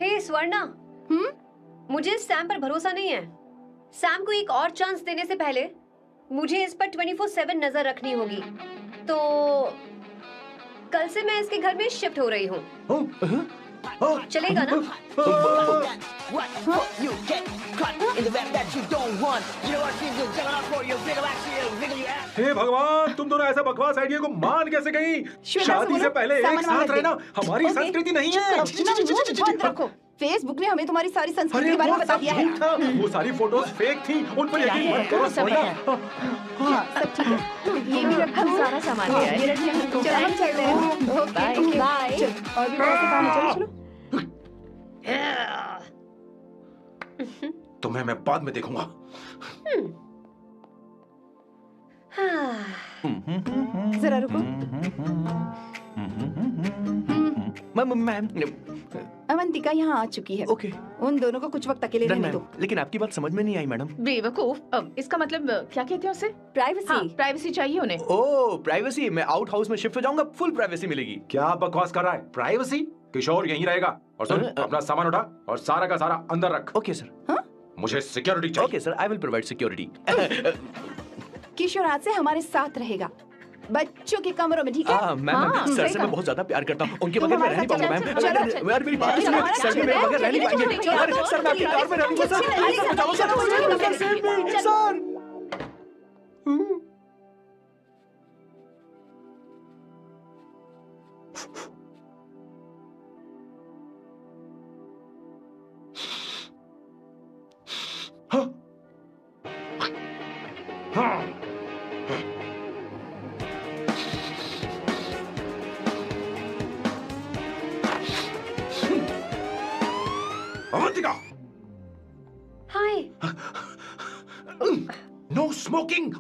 Hey Swarna, मुझे सैम पर भरोसा नहीं है। सैम को एक और चांस देने से पहले मुझे इस पर 24/7 नजर रखनी होगी। तो कल से मैं इसके घर में शिफ्ट हो रही हूँ। चलेगा ना? हे भगवान, तुम दोनों ऐसा बकवास आइडिया को मान कैसे गई? शादी से पहले एक साथ रहना हमारी संस्कृति नहीं है। बंद रखो। फेसबुक ने हमें तुम्हारी सारी संस्कृति के बारे में बता दिया है। वो सारी फोटोज फेक थी, उन पर यकीन मत करो। हाँ, सब ठीक है। ये भी रखा, सारा सामान लिया है। ये रखिए। चलो हम चलते हैं। Okay bye. और भी बहुत से काम है, चलो चलो। तुम्हें मैं बाद में देखूंगा। जरा रुको। मैम अवंतिका यहाँ आ चुकी है। ओके, उन दोनों को कुछ वक्त अकेले रहने दो। लेकिन आपकी बात समझ में नहीं आई मैडम। बेवकूफ, इसका मतलब क्या कहते हैं उसे? प्राइवेसी। हाँ, प्राइवेसी चाहिए उन्हें। ओह प्राइवेसी, मैं आउट हाउस में शिफ्ट हो जाऊंगा, फुल प्राइवेसी मिलेगी। क्या बकवास कर रहा है? प्राइवेसी? किशोर यहीं रहेगा। और सुन, अपना सामान उठा और सारा का सारा अंदर रख। Okay sir. मुझे सिक्योरिटी चाहिए। Okay sir, I will provide security. Kishore आज से हमारे साथ रहेगा, बच्चों के कमरों में, ठीक है? मैम सर से मैं बहुत ज्यादा प्यार करता हूँ, उनके बगैर मैं रह नहीं पाऊंगा मैम। यार मेरी बात सुनिए, सर मेरे बगैर रह नहीं पाएंगे। अरे सर मैं आपकी कार में रह लूंगा sir. Avantika, hi. No smoking.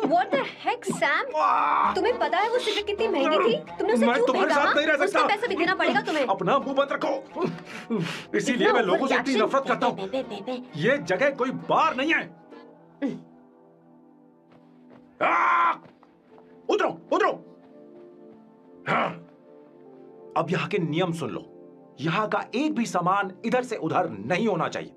What the heck, Sam? तुम्हें पता है वो सिगरेट कितनी महंगी थी? तुमने उसे मैं क्यों तुम्हारे खरीदा? साथ नहीं रह सकता। उसका पैसा भी देना पड़ेगा तुम्हें। अपना मुंह बंद रखो। इसीलिए मैं लोगों से इतनी नफरत करता हूँ। ये जगह कोई बार नहीं है। उतरो, उतरो। हाँ। अब यहाँ के नियम सुन लो। यहाँ का एक भी सामान इधर से उधर नहीं होना चाहिए।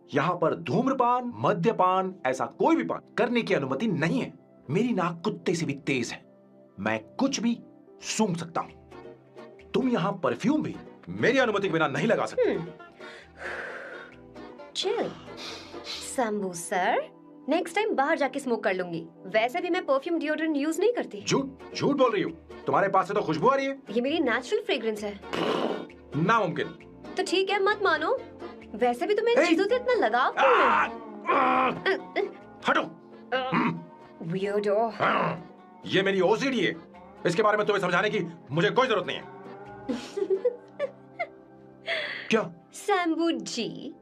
यहाँ पर धूम्रपान, मद्यपान, ऐसा कोई भी पान करने की अनुमति नहीं है। मेरी नाक कुत्ते से भी तेज है, मैं कुछ भी सूंघ सकता हूं। तुम यहाँ परफ्यूम भी मेरी अनुमति के बिना नहीं लगा सकते। Chill Shambhu sir, next time बाहर जाके स्मोक कर लूंगी। वैसे भी मैं परफ्यूम डिओड्रेंट यूज नहीं करती। झूठ झूठ बोल रही हो। तुम्हारे पास से तो खुशबू आ रही है। ये मेरी नेचुरल फ्रेग्रेंस है। नामुमकिन। तो ठीक है, मत मानो। वैसे भी तुम्हें इन चीजों से इतना लगाव क्यों है? हटो। Weirdo। ये मेरी ओसीडी है। इसके बारे में तुम्हें समझाने की मुझे कोई जरूरत नहीं है। क्या? शंभू जी,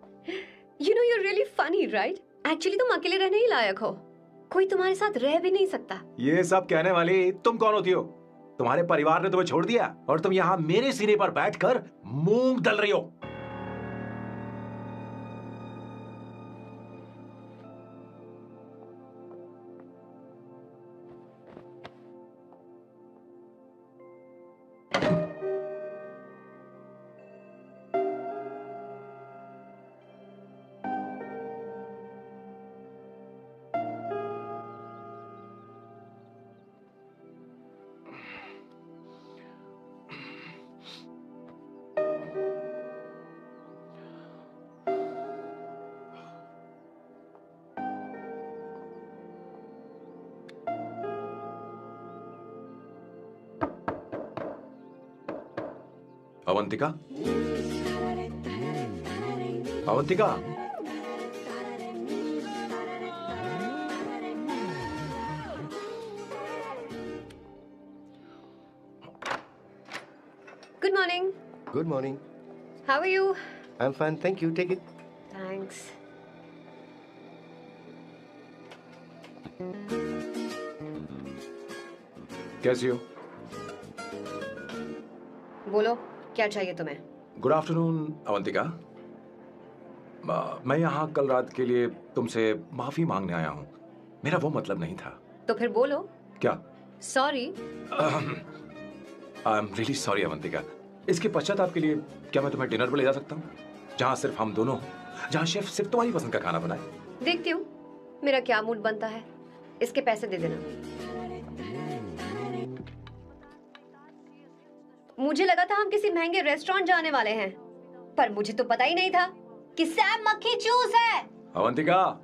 you know you're really funny, right? Actually तुम अकेले रहने ही लायक हो। कोई तुम्हारे साथ रह भी नहीं सकता। ये सब कहने वाली तुम कौन होती हो? तुम्हारे परिवार ने तुम्हें छोड़ दिया और तुम यहाँ मेरे सिरे पर बैठकर मूंग दल रही हो। Avantika, Avantika, Good morning. Good morning. How are you? I'm fine, thank you. Take it. Thanks. कैसी हो? बोलो, क्या चाहिए तुम्हें? Good afternoon Avantika. मैं यहाँ कल रात के लिए तुमसे माफी मांगने आया हूँ। मेरा वो मतलब नहीं था। तो फिर बोलो। क्या? Sorry. I am really sorry Avantika. इसके पश्चाताप के लिए क्या मैं तुम्हें डिनर पर ले जा सकता हूँ, जहाँ सिर्फ हम दोनों, जहाँ शेफ सिर्फ तुम्हारी पसंद का खाना बनाए? देखती हूँ मेरा क्या मूड बनता है। इसके पैसे दे देना। मुझे लगा था हम किसी महंगे रेस्टोरेंट जाने वाले हैं, पर मुझे तो पता ही नहीं था कि सैम मक्खी चूस है। अवंतिका,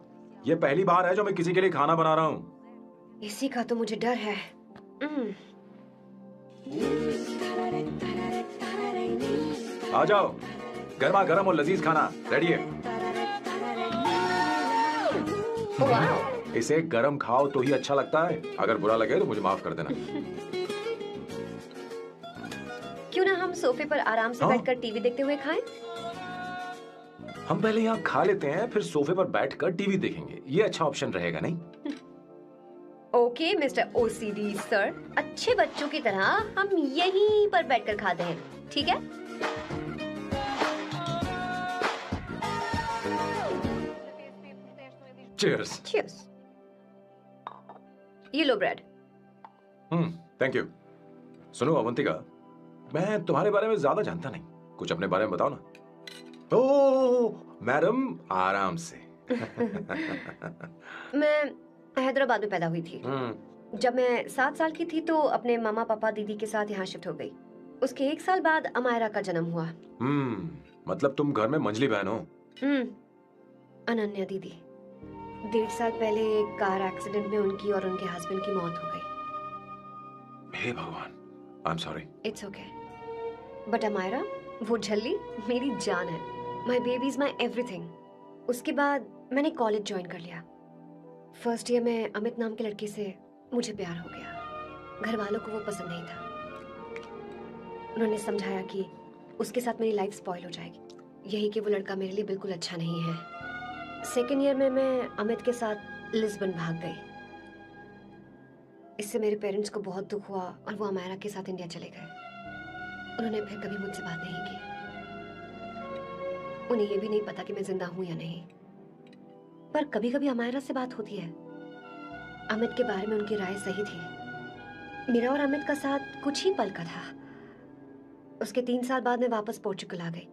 ये पहली बार है जो मैं किसी के लिए खाना बना रहा हूँ। इसी का तो मुझे डर है। आ जाओ, गर्मा गर्म और लजीज खाना रेडी है। इसे गरम खाओ तो ही अच्छा लगता है। अगर बुरा लगे तो मुझे माफ कर देना। क्यों ना हम सोफे पर आराम से बैठकर टीवी देखते हुए खाएं? हम पहले यहाँ खा लेते हैं, फिर सोफे पर बैठकर टीवी देखेंगे। ये अच्छा ऑप्शन रहेगा नहीं? ओके मिस्टर ओसीडी सर, अच्छे बच्चों की तरह हम यहीं पर बैठकर खाते हैं, ठीक है? चीयर्स। चीयर्स। ये लो ब्रेड। Thank you. सुनो अवंतिका, मैं तुम्हारे बारे में ज्यादा जानता नहीं, कुछ अपने बारे में बताओ ना। ओह मैडम, आराम से। मैं हैदराबाद में पैदा हुई थी। जब मैं 7 साल की थी तो अपने मामा पापा दीदी के साथ यहाँ शिफ्ट हो गई। उसके 1 साल बाद अमायरा का जन्म हुआ। मतलब तुम घर में मंझली बहन हो? अनन्या दीदी। 1.5 साल पहले एक कार एक्सीडेंट में उनकी और उनके हस्बैंड की मौत हो गई। हे भगवान, I am sorry. It's okay. But Amaira, वो झल्ली मेरी जान है। My baby is my everything. उसके बाद मैंने कॉलेज ज्वाइन कर लिया। फर्स्ट ईयर में अमित नाम के लड़के से मुझे प्यार हो गया। घर वालों को वो पसंद नहीं था। उन्होंने समझाया कि उसके साथ मेरी लाइफ स्पॉइल हो जाएगी, यही कि वो लड़का मेरे लिए बिल्कुल अच्छा नहीं है। सेकेंड ईयर में मैं अमित के साथ लिस्बन भाग गई। इससे मेरे पेरेंट्स को बहुत दुख हुआ और वो अमायरा के साथ इंडिया चले गए। उन्होंने फिर कभी मुझसे बात नहीं की। उन्हें ये भी नहीं पता कि मैं जिंदा हूं या नहीं। पर कभी कभी अमायरा से बात होती है। अमित के बारे में उनकी राय सही थी। मेरा और अमित का साथ कुछ ही पल का था। उसके 3 साल बाद मैं वापस पोर्चुगल आ गई।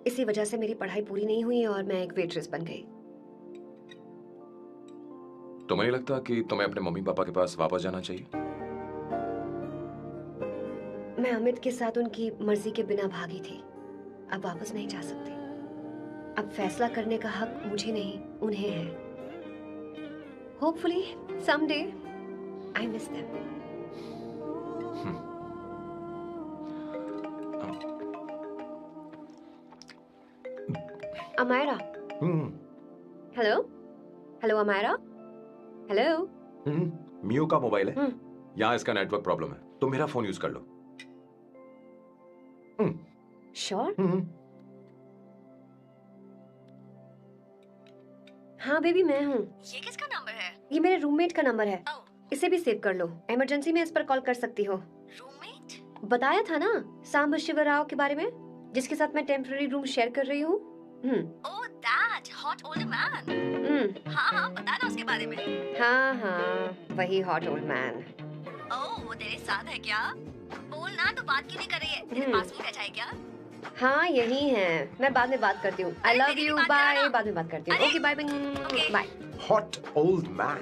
इसी वजह से मेरी पढ़ाई पूरी नहीं हुई और मैं एक वेट्रेस बन गई। तुम्हें नहीं लगता कि तुम्हें अपने मम्मी पापा के पास वापस जाना चाहिए? मैं अमित के साथ उनकी मर्जी के बिना भागी थी। अब वापस नहीं जा सकती। अब फैसला करने का हक मुझे नहीं, उन्हें है। Hopefully someday I miss them. Amaira. Hello hello Amaira. Hello. मियो का मोबाइल है। यहाँ इसका नेटवर्क प्रॉब्लम है, तो मेरा फोन यूज कर लो। श्योर? हाँ बेबी, मैं हूँ। ये किसका नंबर है? ये मेरे रूममेट का नंबर है। इसे भी सेव कर लो। इमरजेंसी में इस पर कॉल कर सकती हो। रूममेट? बताया था ना सांब शिवराव के बारे में, जिसके साथ मैं टेम्पररी रूम शेयर कर रही हूँ। Oh that hot old man. हाँ बताना उसके बारे में। हाँ वही हॉट ओल्ड मैन। ओह वो तेरे साथ है क्या? बोल ना, तो बात क्यों नहीं कर रही है? तेरे पास में बैठा है क्या? हाँ यही है। मैं बाद में बात करती हूँ। I love you, bye. बाद में बात करती हूँ। Okay bye bye. Hot old man.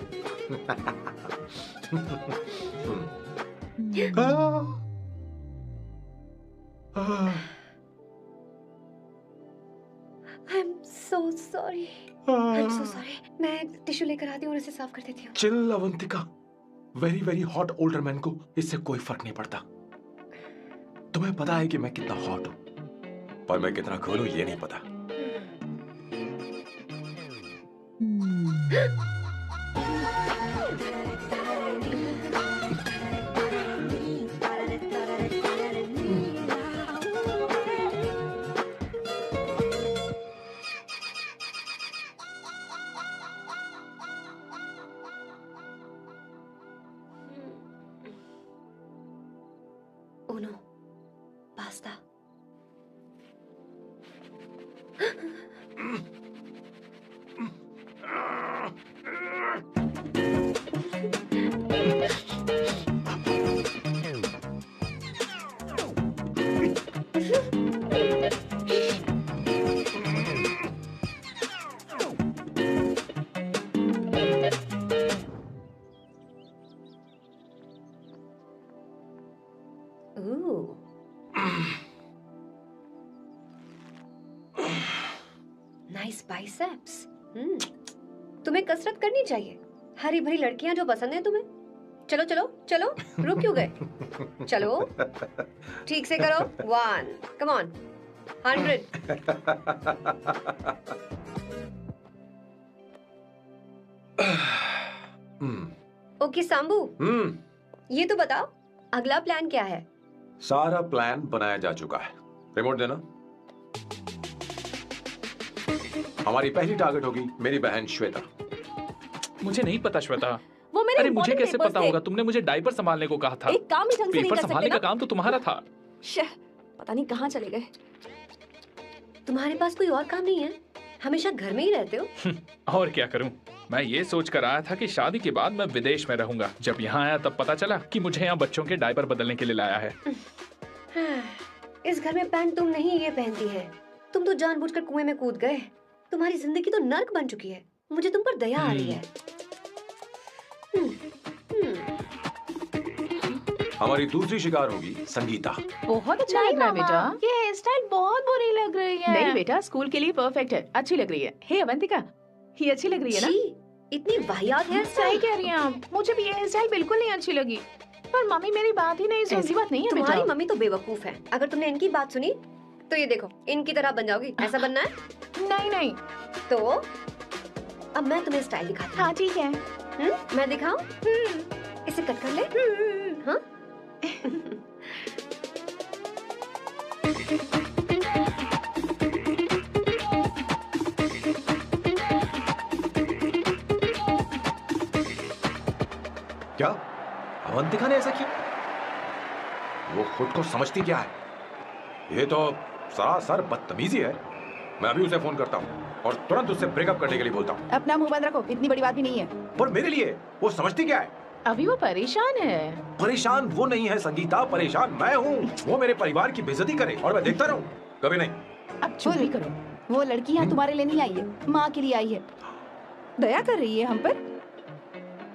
I am so sorry. I am so sorry. मैं टिश्यू लेकर आती हूँ और इसे साफ कर देती हूँ। Chill Avantika, very very hot older man को इससे कोई फर्क नहीं पड़ता। तुम्हें पता है कि मैं कितना हॉट हूँ, पर मैं कितना कूल हूँ ये नहीं पता। उनो पास्ता। Nice biceps. तुम्हें कसरत करनी चाहिए। हरी भरी लड़कियां जो पसंद है तुम्हें। चलो चलो चलो, रुक क्यों गए? चलो ठीक से करो। 1 कम ऑन 100। ओके सांबू, ये तो बताओ अगला प्लान क्या है? सारा प्लान बनाया जा चुका है। रिमोट देना। हमारी पहली टारगेट होगी मेरी बहन श्वेता। मुझे नहीं पता श्वेता। वो मेरे अरे मुझे कैसे पेपर्स पता थे। होगा? तुमने मुझे डायपर संभालने को कहा था। एक काम ही ढंग से नहीं पेपर कर संभालने सकते का काम तो तुम्हारा था। पता नहीं कहाँ चले गए। तुम्हारे पास कोई और काम नहीं है? हमेशा घर में ही रहते हो। और क्या करूं? मैं ये सोच कर आया था कि शादी के बाद मैं विदेश में रहूंगा। जब यहाँ आया तब पता चला कि मुझे यहाँ बच्चों के डायपर बदलने के लिए लाया है। इस घर में पैंट तुम नहीं ये पहनती है। तुम तो जानबूझकर कुएं में कूद गए। तुम्हारी जिंदगी तो नर्क बन चुकी है। मुझे तुम पर दया आ रही है। हमारी दूसरी शिकार होगी संगीता। बहुत अच्छा लग रहा है बेटा। ये हेयर स्टाइल बहुत बुरी लग रही है। नहीं बेटा, स्कूल के लिए परफेक्ट है। अच्छी लग रही है। हे अवंतिका, ये अच्छी लग रही है ना? इतनी वाहियात हेयर सही स्टाइल। कह रही हैं आप। मुझे भी ये हेयर स्टाइल बिल्कुल नहीं अच्छी लगी। पर मम्मी मेरी बात ही नहीं सुनती। ऐसी बात नहीं है। तुम्हारी मम्मी तो बेवकूफ है। अगर तुमने इनकी बात सुनी तो ये देखो इनकी तरह बन जाओगी। ऐसा बनना है? नहीं नहीं। तो अब मैं तुम्हें स्टाइल दिखाती हूँ। हाँ ठीक है। मैं दिखाऊं? इसे कट कर ले। हाँ? क्या अवंतिका ने ऐसा किया? वो खुद को समझती क्या है? ये तो सरासर बदतमीजी है। मैं अभी उसे फोन करता हूँ और तुरंत उससे ब्रेकअप करने के लिए बोलता हूँ। अपना मुंह बंद रखो, इतनी बड़ी बात भी नहीं है। पर मेरे लिए वो समझती क्या है? अभी वो परेशान है। परेशान वो नहीं है संगीता, परेशान मैं हूँ। वो मेरे परिवार की बेइज्जती करे और मैं देखता रहूं। कभी नहीं। अब चुप भी करो। वो लड़की यहाँ तुम्हारे लिए नहीं आई है, माँ के लिए आई है। दया कर रही है हम पर।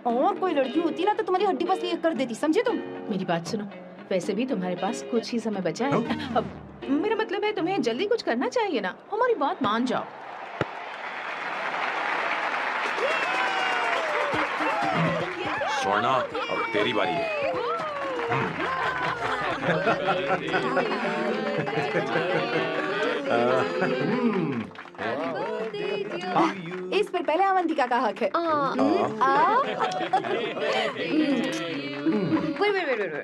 और कोई लड़की होती ना तो तुम्हारी हड्डी बस ये कर देती, समझे तुम? मेरी बात सुनो, वैसे भी तुम्हारे पास कुछ ही समय बचा है। अब मेरा मतलब है तुम्हें जल्दी कुछ करना चाहिए ना। हमारी बात मान जाओ। स्वर्णा, अब तेरी बारी है। इस पर पहले अवंतिका का हक है। Happy birthday.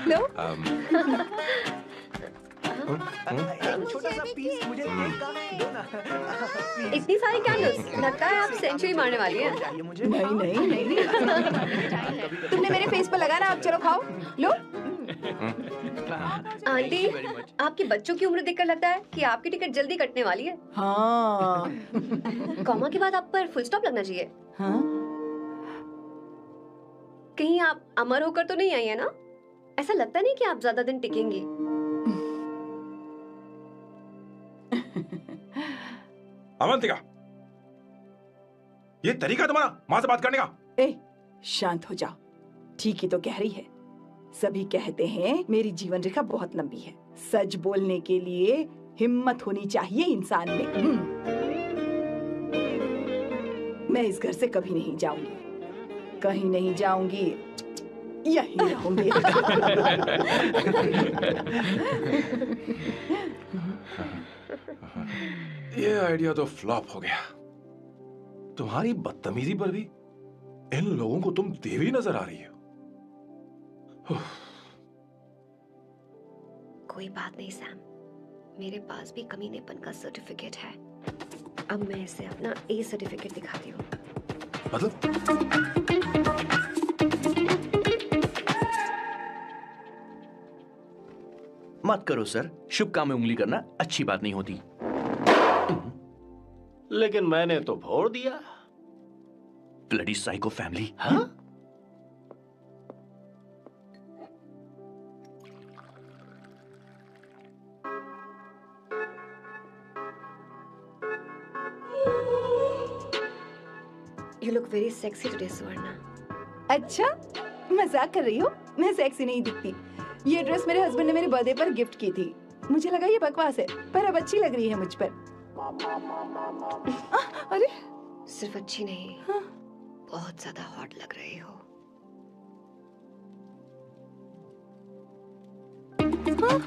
लो। छोटा सा पीस मुझे दो ना। इतनी सारी कैंडल्स, लगता है आप सेंचुरी मारने वाली हैं। नहीं नहीं नहीं। तुमने मेरे फेस पर लगाना, अब चलो खाओ। लो। आंटी, आपके बच्चों की उम्र देखकर लगता है कि आपकी टिकट जल्दी कटने वाली है। हाँ। कॉमा के बाद आप पर फुल स्टॉप लगना चाहिए। हाँ? कहीं आप अमर होकर तो नहीं आई है ना? ऐसा लगता नहीं कि आप ज्यादा दिन टिकेंगी। अवंतिका, ये तरीका तुम्हारा माँ से बात करने का? ए, शांत हो जाओ। ठीक ही तो कह रही है। सभी कहते हैं मेरी जीवन रेखा बहुत लंबी है। सच बोलने के लिए हिम्मत होनी चाहिए इंसान में। मैं इस घर से कभी नहीं जाऊंगी, कहीं नहीं जाऊंगी, यहीं रहूंगी। ये आइडिया तो फ्लॉप हो गया। तुम्हारी बदतमीजी पर भी इन लोगों को तुम देवी नजर आ रही हो। कोई बात नहीं सैम, मेरे पास भी कमीनेपन का सर्टिफिकेट है। अब मैं इसे अपना ए सर्टिफिकेट दिखाती हूँ। मतलब मत करो सर, शुभ काम में उंगली करना अच्छी बात नहीं होती। लेकिन मैंने तो फोड़ दिया। Bloody psycho family. हाँ? You look very sexy today, Suvarna. अच्छा, मजाक कर रही हो? मैं सेक्सी नहीं दिखती। ये ड्रेस मेरे हस्बैंड ने मेरे बर्थडे पर गिफ्ट की थी। मुझे लगा ये बकवास है, पर अब अच्छी लग रही है मुझ पर। अरे सिर्फ अच्छी नहीं, हाँ। बहुत ज्यादा हॉट लग रही हो। हाँ?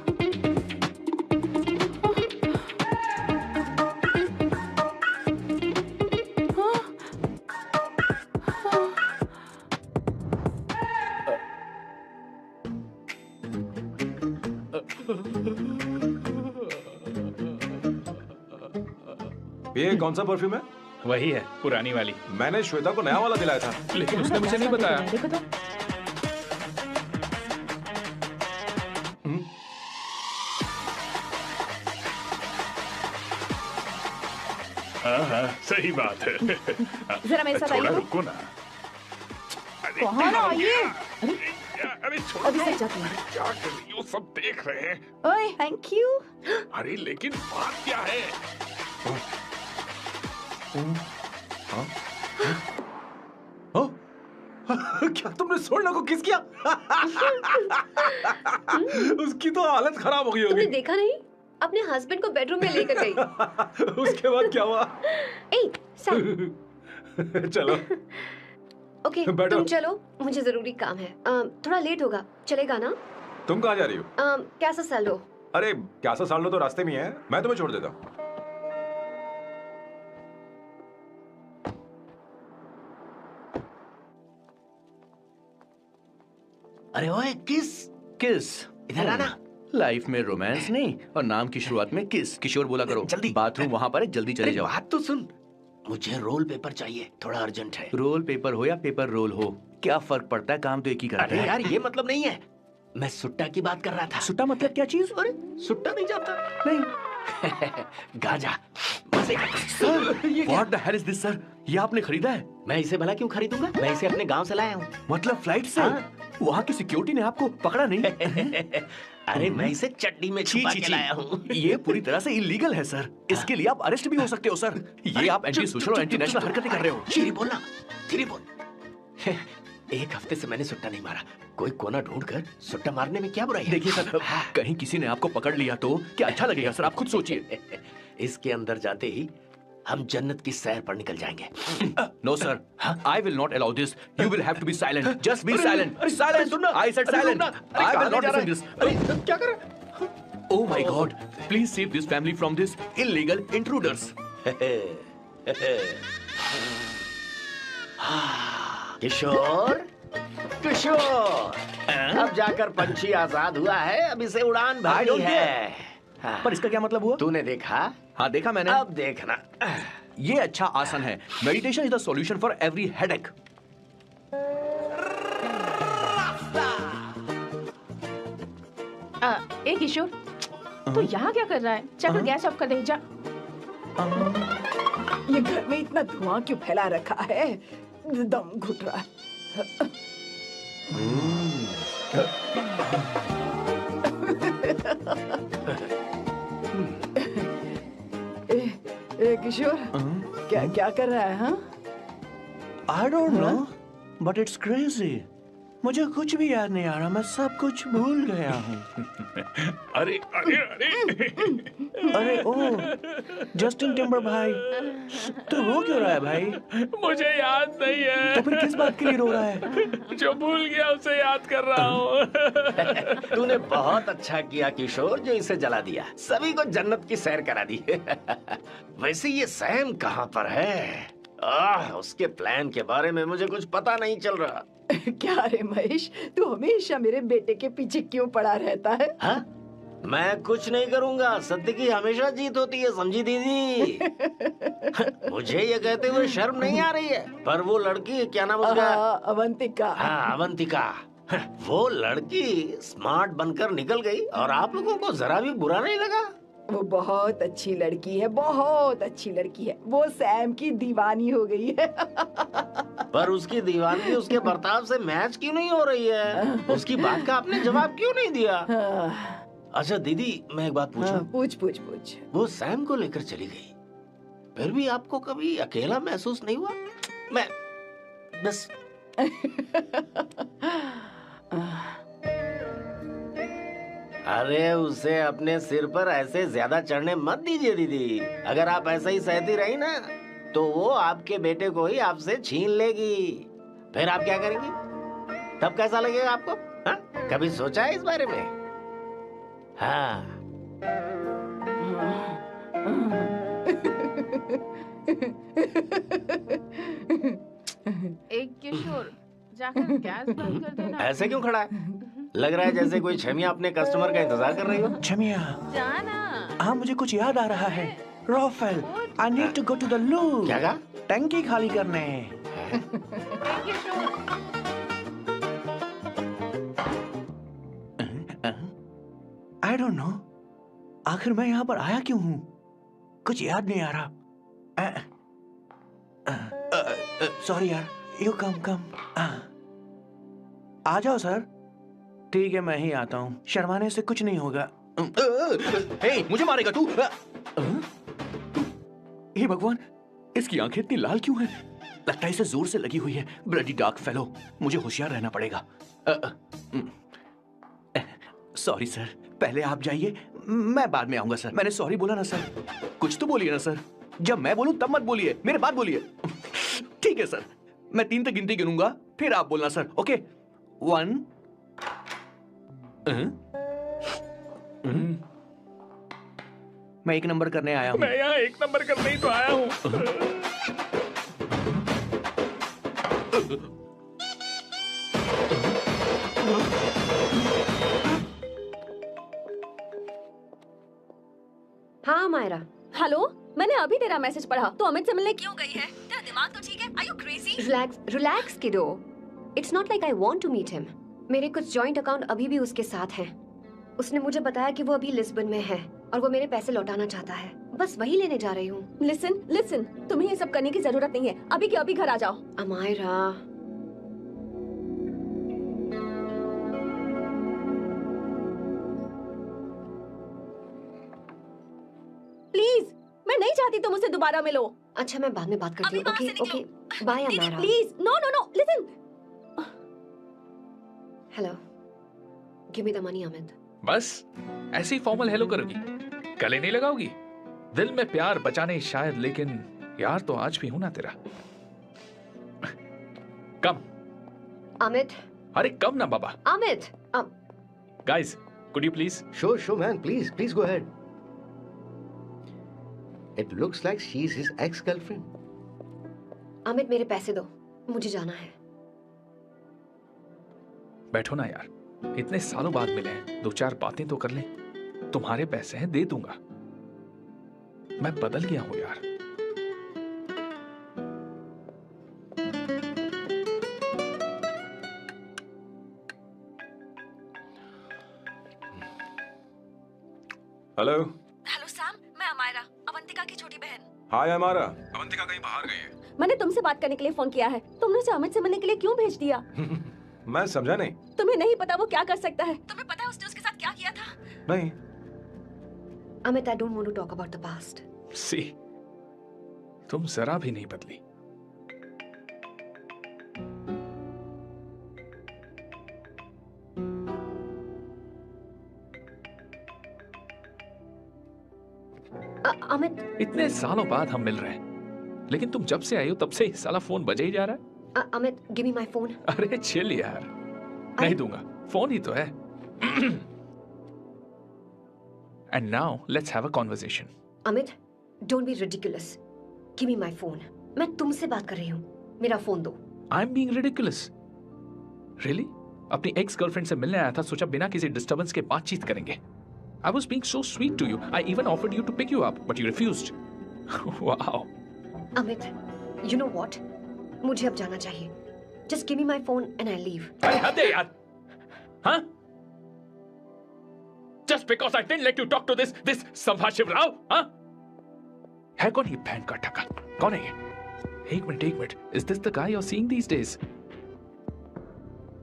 ये कौन सा परफ्यूम है? वही है, पुरानी वाली। मैंने श्वेता को नया वाला दिलाया था। लेकिन उसने मुझे नहीं बताया। देखो तो। हाँ, सही बात है। जरा मेरे साथ थोड़ा आइए। रुको ना। कहाँ ना आइए? अरे छोड़ो, अभी से जाती हूँ। क्या कर रही हो? सब देख रहे हैं। ओए, थैंक यू। अरे लेकिन बात क्या है? क्या तुमने सोना को किस किया? उसकी तो हालत खराब हो गई तुमने होगी। देखा नहीं? अपने हस्बैंड को बेडरूम में लेकर गई। उसके बाद क्या हुआ? ए, सर। चलो। ओके, बैठो। तुम चलो, मुझे जरूरी काम है। थोड़ा लेट होगा, चलेगा ना? तुम कहाँ जा रही हो? कैसा सालो? अरे क्यासा साल लो तो रास्ते में ही है, मैं तुम्हें छोड़ देता हूँ। अरे ओए, किस किस? इधर आना। लाइफ में रोमांस नहीं और नाम की शुरुआत में किस। किशोर बोला करो। जल्दी। बाथरूम वहाँ पर है, जल्दी चले अरे जाओ। बात तो सुन, मुझे रोल पेपर चाहिए, थोड़ा अर्जेंट है। रोल पेपर हो या पेपर रोल हो, क्या फर्क पड़ता है, काम तो एक ही करता अरे है। यार, ये मतलब नहीं है। मैं सुट्टा की बात कर रहा था। सुट्टा मतलब क्या चीज? अरे सुट्टा नहीं जानता? नहीं। गांजा। मजे का। Sir, what the hell is this sir? ये आपने खरीदा है? मैं इसे भला क्यों खरीदूंगा? मैं इसे अपने गांव से लाया हूँ। मतलब फ्लाइट से? हाँ। वहाँ की सिक्योरिटी ने आपको पकड़ा नहीं? अरे मैं इसे चड्डी में छुपा के लाया हूँ। ये पूरी तरह से इलीगल है सर। इसके लिए आप अरेस्ट भी हो सकते हो सर। ये आप एंटी सोशल और एंटी नेशनल हरकतें कर रहे हो। धीरे बोलना, धीरे बोल। एक हफ्ते से मैंने सुट्टा नहीं मारा। कोई कोना ढूंढकर सुट्टा मारने में क्या बुराई है? देखिए सर, कहीं किसी ने आपको पकड़ लिया तो क्या अच्छा लगेगा सर? आप खुद सोचिए। इसके अंदर जाते ही हम जन्नत की सैर पर निकल जाएंगे। No sir, I will not allow this. You will have to be silent. Just be silent. Silent. I said silent. I will not listen this. क्या कर रहे? Oh my God! Please save this family from this illegal intruders. किशोर, किशोर, अब जाकर पंछी आजाद हुआ है, अब इसे उड़ान भरनी है। हाँ। पर इसका क्या मतलब हुआ? तूने देखा? हाँ देखा मैंने। अब देखना। ये अच्छा आसन है। Meditation is the solution for every headache. ए किशोर, तो यहाँ क्या कर रहा है? चल गैस ऑफ कर दे जा। ये घर में इतना धुआं क्यों फैला रखा है? दम घुट रहा है। ए किशोर, क्या क्या कर रहा है? हाँ? I don't know, but it's crazy. मुझे कुछ भी याद नहीं आ रहा, मैं सब कुछ भूल गया हूँ। अरे अरे अरे अरे ओह, जस्टिन टिम्बर भाई, तो रो क्यों रहा है भाई? मुझे याद नहीं है। तो फिर किस बात के लिए रो रहा है? जो भूल गया उसे याद कर रहा हूँ। तूने बहुत अच्छा किया किशोर, जो इसे जला दिया। सभी को जन्नत की सैर करा दी। वैसे ये सैम कहाँ पर है? उसके प्लान के बारे में मुझे कुछ पता नहीं चल रहा। क्या रे महेश, तू हमेशा मेरे बेटे के पीछे क्यों पड़ा रहता है? हाँ? मैं कुछ नहीं करूंगा, सत्य की हमेशा जीत होती है, समझी दीदी? मुझे ये कहते हुए शर्म नहीं आ रही है, पर वो लड़की क्या नाम उसका? अवंतिका। हाँ, अवंतिका। वो लड़की स्मार्ट बनकर निकल गई और आप लोगों को जरा भी बुरा नहीं लगा? वो बहुत अच्छी लड़की है, बहुत अच्छी लड़की है। वो सैम की दीवानी हो गई है। पर उसकी दीवानगी उसके बर्ताव से मैच क्यों नहीं हो रही है? उसकी बात का आपने जवाब क्यों नहीं दिया? अच्छा दीदी, मैं एक बात पूछूं? पूछ। वो सैम को लेकर चली गई, फिर भी आपको कभी अकेला महसूस नहीं हुआ? मैं बस अरे उसे अपने सिर पर ऐसे ज्यादा चढ़ने मत दीजिए दीदी। अगर आप ऐसा ही सहती रही ना तो वो आपके बेटे को ही आपसे छीन लेगी। फिर आप क्या करेंगी? तब कैसा लगेगा आपको? हा? कभी सोचा है इस बारे में? हाँ। एक किशोर जाकर गैस बंद कर देना। ऐसे क्यों खड़ा है? लग रहा है जैसे कोई छमिया अपने कस्टमर का इंतजार कर रही हो। छमिया, जाना। हाँ मुझे कुछ याद आ रहा है। Rafael, I need to go to the loo। क्या कहा? टंकी खाली करने। I don't know। आखिर मैं यहाँ पर आया क्यों हूँ? कुछ याद नहीं आ रहा। सॉरी यार। You come. आ जाओ सर। ठीक है, मैं ही आता हूँ। शर्माने से कुछ नहीं होगा। हे, मुझे मारेगा तू? हे भगवान, इसकी आंखें इतनी लाल क्यों हैं? लगता है इसे जोर से लगी हुई है। ब्लडी डार्क फेलो, मुझे होशियार रहना पड़ेगा। सॉरी सर, पहले आप जाइए, मैं बाद में आऊंगा सर। मैंने सॉरी बोला ना सर? कुछ तो बोलिए ना सर। जब मैं बोलूं तब मत बोलिए, मेरे बाद बोलिए। ठीक है सर, मैं 3 तक गिनती गिनूंगा, फिर आप बोलना सर। ओके? 1। मैं 1 नंबर करने आया हूँ। मैं यहाँ 1 नंबर करने ही तो आया हूँ। हाँ मायरा। हेलो, मैंने अभी तेरा मैसेज पढ़ा। तो अमित से मिलने क्यों गई है? तेरा दिमाग तो ठीक है? Are you crazy? Relax kiddo. It's not like I want to meet him. मेरे कुछ जॉइंट अकाउंट अभी भी उसके साथ हैं। उसने मुझे बताया कि वो अभी लिस्बन में है और वो मेरे पैसे लौटाना चाहता है। बस वही लेने जा रही हूँ। लिसन, तुम्हें ये सब करने की जरूरत नहीं है। अभी के अभी घर आ जाओ। अमायरा, प्लीज, मैं नहीं चाहती तुम मुझसे दोबारा मिलो। अच्छा मैं बाद में बात करती हूँ। Okay, bye Amaira. Please, no, listen. Hello, give me the money Amit. बस ऐसी फॉर्मल हेलो करोगी, गले नहीं लगाओगी? दिल में प्यार बचाने शायद, लेकिन यार तो आज भी हूं ना तेरा। कम अमित। अरे कम ना बाबा। Amit. Guys, could you please? Sure, man. Please go ahead. It looks like she's his ex-girlfriend. Amit मेरे पैसे दो, मुझे जाना है। बैठो ना यार, इतने सालों बाद मिले हैं, 2-4 बातें तो कर ले। तुम्हारे पैसे हैं, दे दूंगा। मैं बदल गया हूं यार। हेलो सैम, मैं अमायरा, अवंतिका की छोटी बहन। हाय अमारा। अवंतिका कहीं बाहर गई है। मैंने तुमसे बात करने के लिए फोन किया है। तुमने उसे अमित से मिलने के लिए क्यों भेज दिया? मैं समझा नहीं। तुम्हें नहीं पता वो क्या कर सकता है? तुम्हें पता है उसने उसके साथ क्या किया था? नहीं। Amit, I don't want to talk about the past. सी, तुम जरा भी नहीं बदली। अमित, इतने सालों बाद हम मिल रहे हैं, लेकिन तुम जब से आई हो तब से साला फोन बजे ही जा रहा है। Amit, give me my phone. अरे चिल यार, नहीं दूंगा, फोन ही तो है। And now let's have a conversation. Amit, don't be ridiculous. Give me my phone. मैं तुमसे बात कर रही हूँ, मेरा फोन दो। I'm being ridiculous. Really? अपनी एक्स गर्लफ्रेंड से मिलने आया था, सोचा बिना किसी डिस्टर्बेंस के बातचीत करेंगे। I was being so sweet to you. I even offered you to pick you up, but you refused. Wow. Amit, you know what? मुझे अब जाना चाहिए। Just give me my phone and I leave. अरे हद है यार, Huh? Just because I didn't let you talk to this Sambha Shivrao, huh? है कौन ये बहन का टका? कौन है ये? एक minute. Is this the guy you're seeing these days?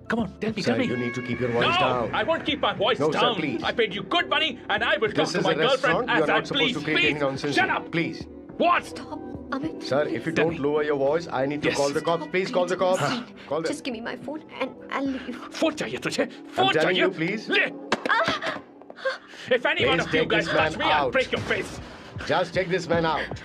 Come on, tell me. Sir, you need to keep your voice down. I won't keep my voice No, sir, down. please. I paid you good money, and I will talk This to is my a restaurant. girlfriend You as are I not supposed please. to create any Please, nonsense. shut here. up. Please. What? Stop, Amit. Sir, if you don't lower your voice, I need to Yes. call the cops. Please call the cops. Call the... Just give me my phone and I'll leave. Phone चाहिए तुझे? I'm phone telling चाहिए? you, please. ले. If any one Please of you take guys this man touch me, I'll out. break your face. Just take this man out.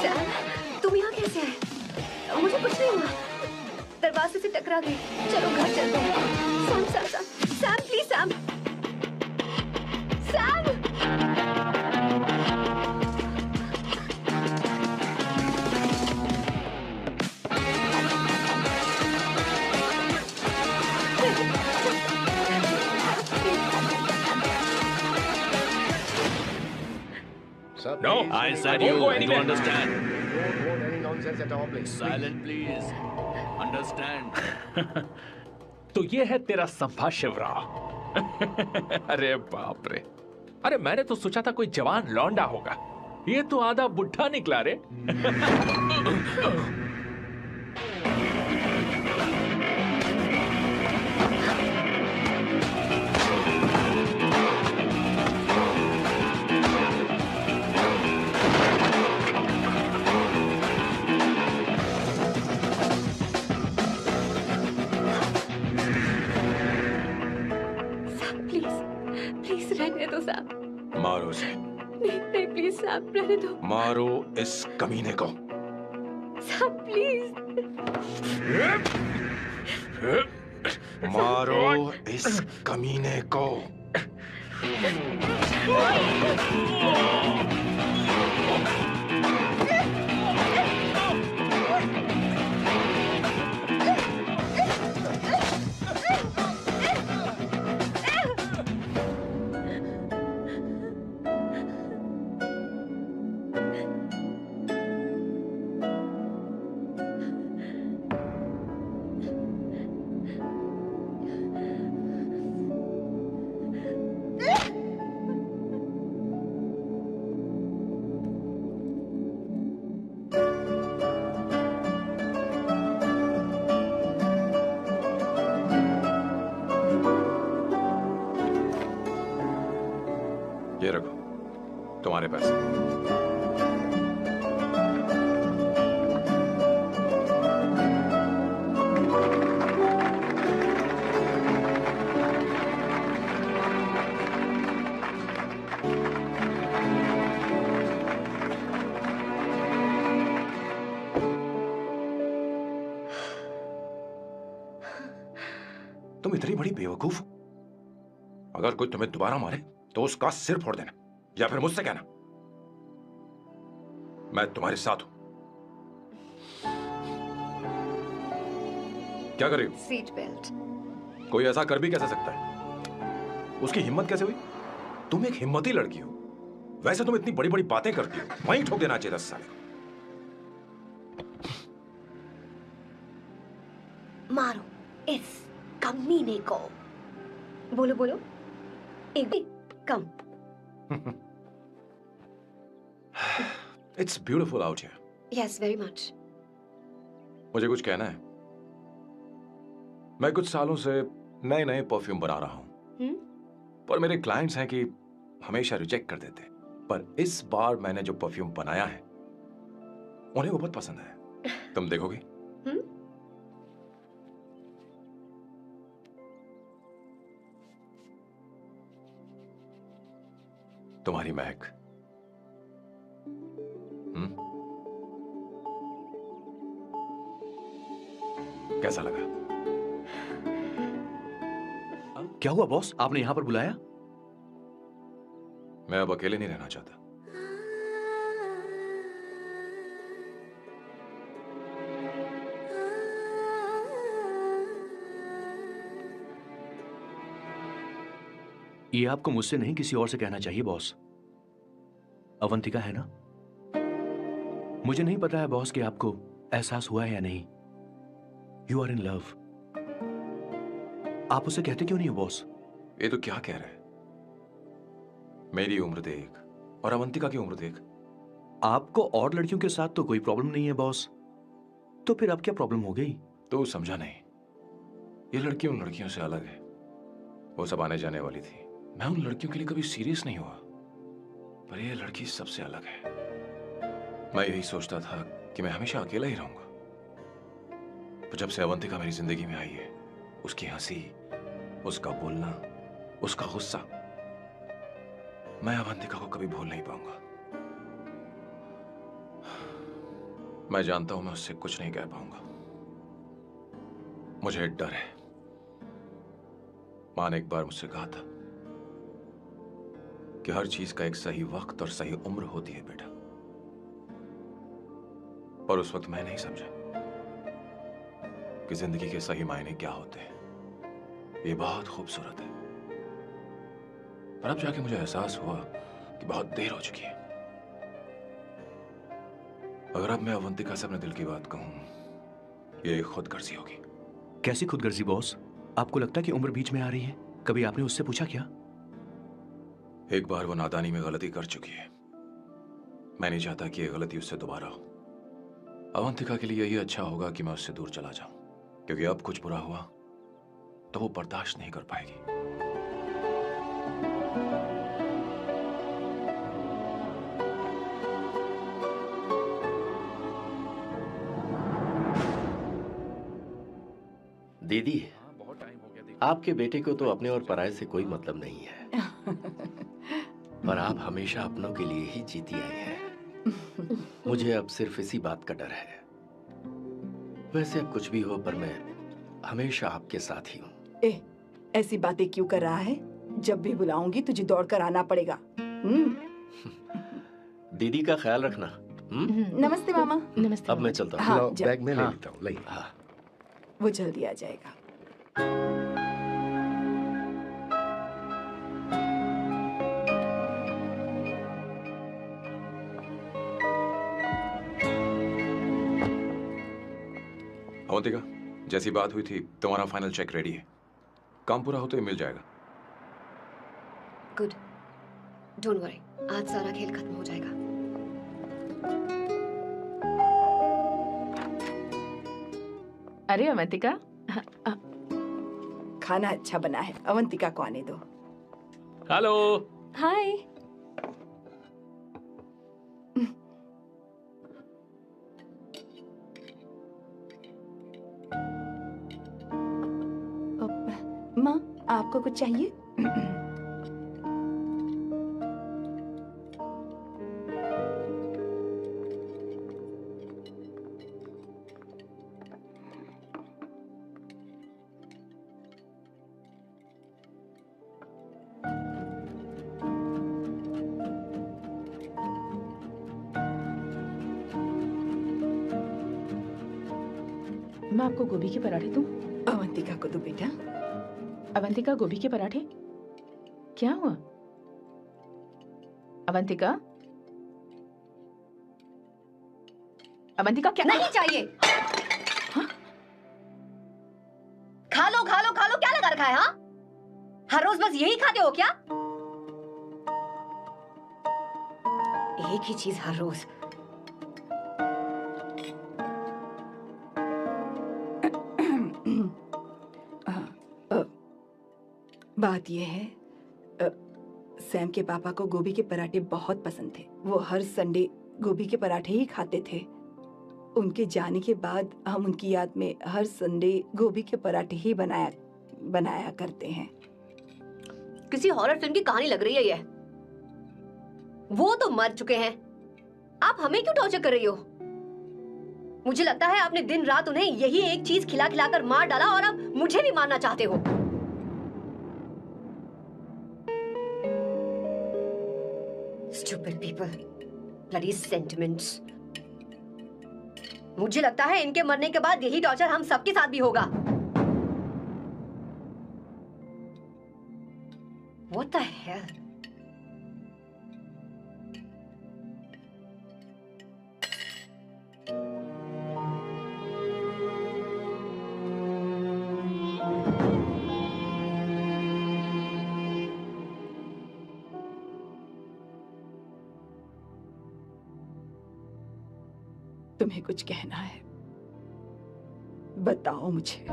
Sam, तुम यहाँ कैसे आए? मुझे कुछ नहीं हुआ। दरवाजे से टकरा गई। चलो घर चलते हैं। Sam, please Sam. Sir, No, please. I said you go anywhere. Understand? Don't want any nonsense at all, please. Silent, please. Understand. तो ये है तेरा संभा शिवराव। अरे बाप रे। अरे मैंने तो सोचा था कोई जवान लौंडा होगा। ये तो आधा बुढ़ा निकला रे। प्लीज रहने दो सैम। मारो उसे, नहीं प्लीज सैम, रहने दो। मारो इस कमीने को। Sam please. मारो इस कमीने को। ये रखो तुम्हारे पैसे। तुम इतनी बड़ी बेवकूफ हो। अगर कोई तुम्हें दोबारा मारे तो उसका सिर फोड़ देना, या फिर मुझसे कहना मैं तुम्हारे साथ हूं। क्या कर रही हो? Seat belt. कोई ऐसा कर भी कैसे सकता है? उसकी हिम्मत कैसे हुई? तुम एक हिम्मती लड़की हो, वैसे तुम इतनी बड़ी बड़ी बातें करती हो, वहीं ठोक देना चाहिए 10 साल। मारो इस कमीने को। बोलो बोलो, एक भी कम। It's beautiful out here. Yes, very much. मुझे कुछ कहना है। मैं कुछ सालों से नए नए परफ्यूम बना रहा हूं, पर मेरे क्लाइंट्स हैं कि हमेशा रिजेक्ट कर देते, पर इस बार मैंने जो परफ्यूम बनाया है उन्हें वो बहुत पसंद है। तुम देखोगी? तुम्हारी महक। कैसा लगा? क्या हुआ बॉस, आपने यहाँ पर बुलाया? मैं अब अकेले नहीं रहना चाहता। ये आपको मुझसे नहीं किसी और से कहना चाहिए बॉस। अवंतिका है ना? मुझे नहीं पता है बॉस कि आपको एहसास हुआ है या नहीं। You are in love. आप उसे कहते क्यों नहीं हो बॉस? ये तो क्या कह रहे हैं? मेरी उम्र देख और अवंतिका की उम्र देख। आपको और लड़कियों के साथ तो कोई प्रॉब्लम नहीं है बॉस, तो फिर अब क्या प्रॉब्लम हो गई? तो समझा नहीं, ये लड़की उन लड़कियों से अलग है। वो सब आने जाने वाली थी। मैं उन लड़कियों के लिए कभी सीरियस नहीं हुआ, पर ये लड़की सबसे अलग है। मैं यही सोचता था कि मैं हमेशा अकेला ही रहूंगा, पर जब से अवंतिका मेरी जिंदगी में आई है, उसकी हंसी, उसका बोलना, उसका गुस्सा, मैं अवंतिका को कभी भूल नहीं पाऊंगा। मैं जानता हूं मैं उससे कुछ नहीं कह पाऊंगा। मुझे डर है। मां ने एक बार मुझसे कहा था कि हर चीज का एक सही वक्त और सही उम्र होती है बेटा, और उस वक्त मैं नहीं समझा कि जिंदगी के सही मायने क्या होते हैं। ये बहुत खूबसूरत है, पर अब जाके मुझे एहसास हुआ कि बहुत देर हो चुकी है। अगर अब मैं अवंतिका से अपने दिल की बात कहूं, ये खुदगर्जी होगी। कैसी खुदगर्जी बॉस? आपको लगता है कि उम्र बीच में आ रही है? कभी आपने उससे पूछा क्या? एक बार वो नादानी में गलती कर चुकी है। मैं नहीं चाहता कि ये गलती उससे दोबारा हो। अवंतिका के लिए यही अच्छा होगा कि मैं उससे दूर चला जाऊं, क्योंकि अब कुछ बुरा हुआ तो वो बर्दाश्त नहीं कर पाएगी। दीदी, आपके बेटे को तो अपने और पराये से कोई मतलब नहीं है, पर आप हमेशा अपनों के लिए ही जीती आई हैं। मुझे अब सिर्फ इसी बात का डर है। वैसे अब कुछ भी हो, पर मैं हमेशा आपके साथ ही हूँ। ऐसी बातें क्यों कर रहा है? जब भी बुलाऊंगी तुझे दौड़कर आना पड़ेगा। दीदी का ख्याल रखना। नमस्ते मामा। नमस्ते। अब मैं चलता हूँ। हाँ, बैग में ले हाँ। लेता हूँ। लाइए। हाँ। वो जल्दी आ जाएगा। अवंतिका, जैसी बात हुई थी, तुम्हारा फाइनल चेक रेडी है। काम पूरा हो तो ये मिल जाएगा। गुड, डोंट वरी, आज सारा खेल खत्म हो जाएगा। अरे अवंतिका, खाना अच्छा बना है, अवंतिका को आने दो। हेलो। हाय। माँ, आपको कुछ चाहिए? मैं आपको गोभी के पराठे दूं? अवंतिका को दो बेटा। अवंतिका, गोभी के पराठे? क्या हुआ अवंतिका? अवंतिका क्या? नहीं चाहिए। हाँ? खा लो खा लो खा लो, क्या लगा रखा है? हाँ, हर रोज बस यही खाते हो क्या? एक ही चीज हर रोज। बात यह है, सैम के पापा को गोभी के पराठे बहुत पसंद थे। वो हर संडे गोभी के पराठे ही खाते थे। उनके जाने के बाद हम उनकी याद में हर संडे गोभी के पराठे ही बनाया करते हैं। किसी हॉरर फिल्म की कहानी लग रही है ये। वो तो मर चुके हैं, आप हमें क्यों टॉर्चर कर रही हो? मुझे लगता है आपने दिन रात उन्हें यही एक चीज खिला खिलाकर मार डाला और अब मुझे भी मारना चाहते हो। Stupid people, bloody sentiments. मुझे लगता है इनके मरने के बाद यही टॉर्चर हम सबके साथ भी होगा। What the hell? तुम्हें कुछ कहना है? बताओ मुझे।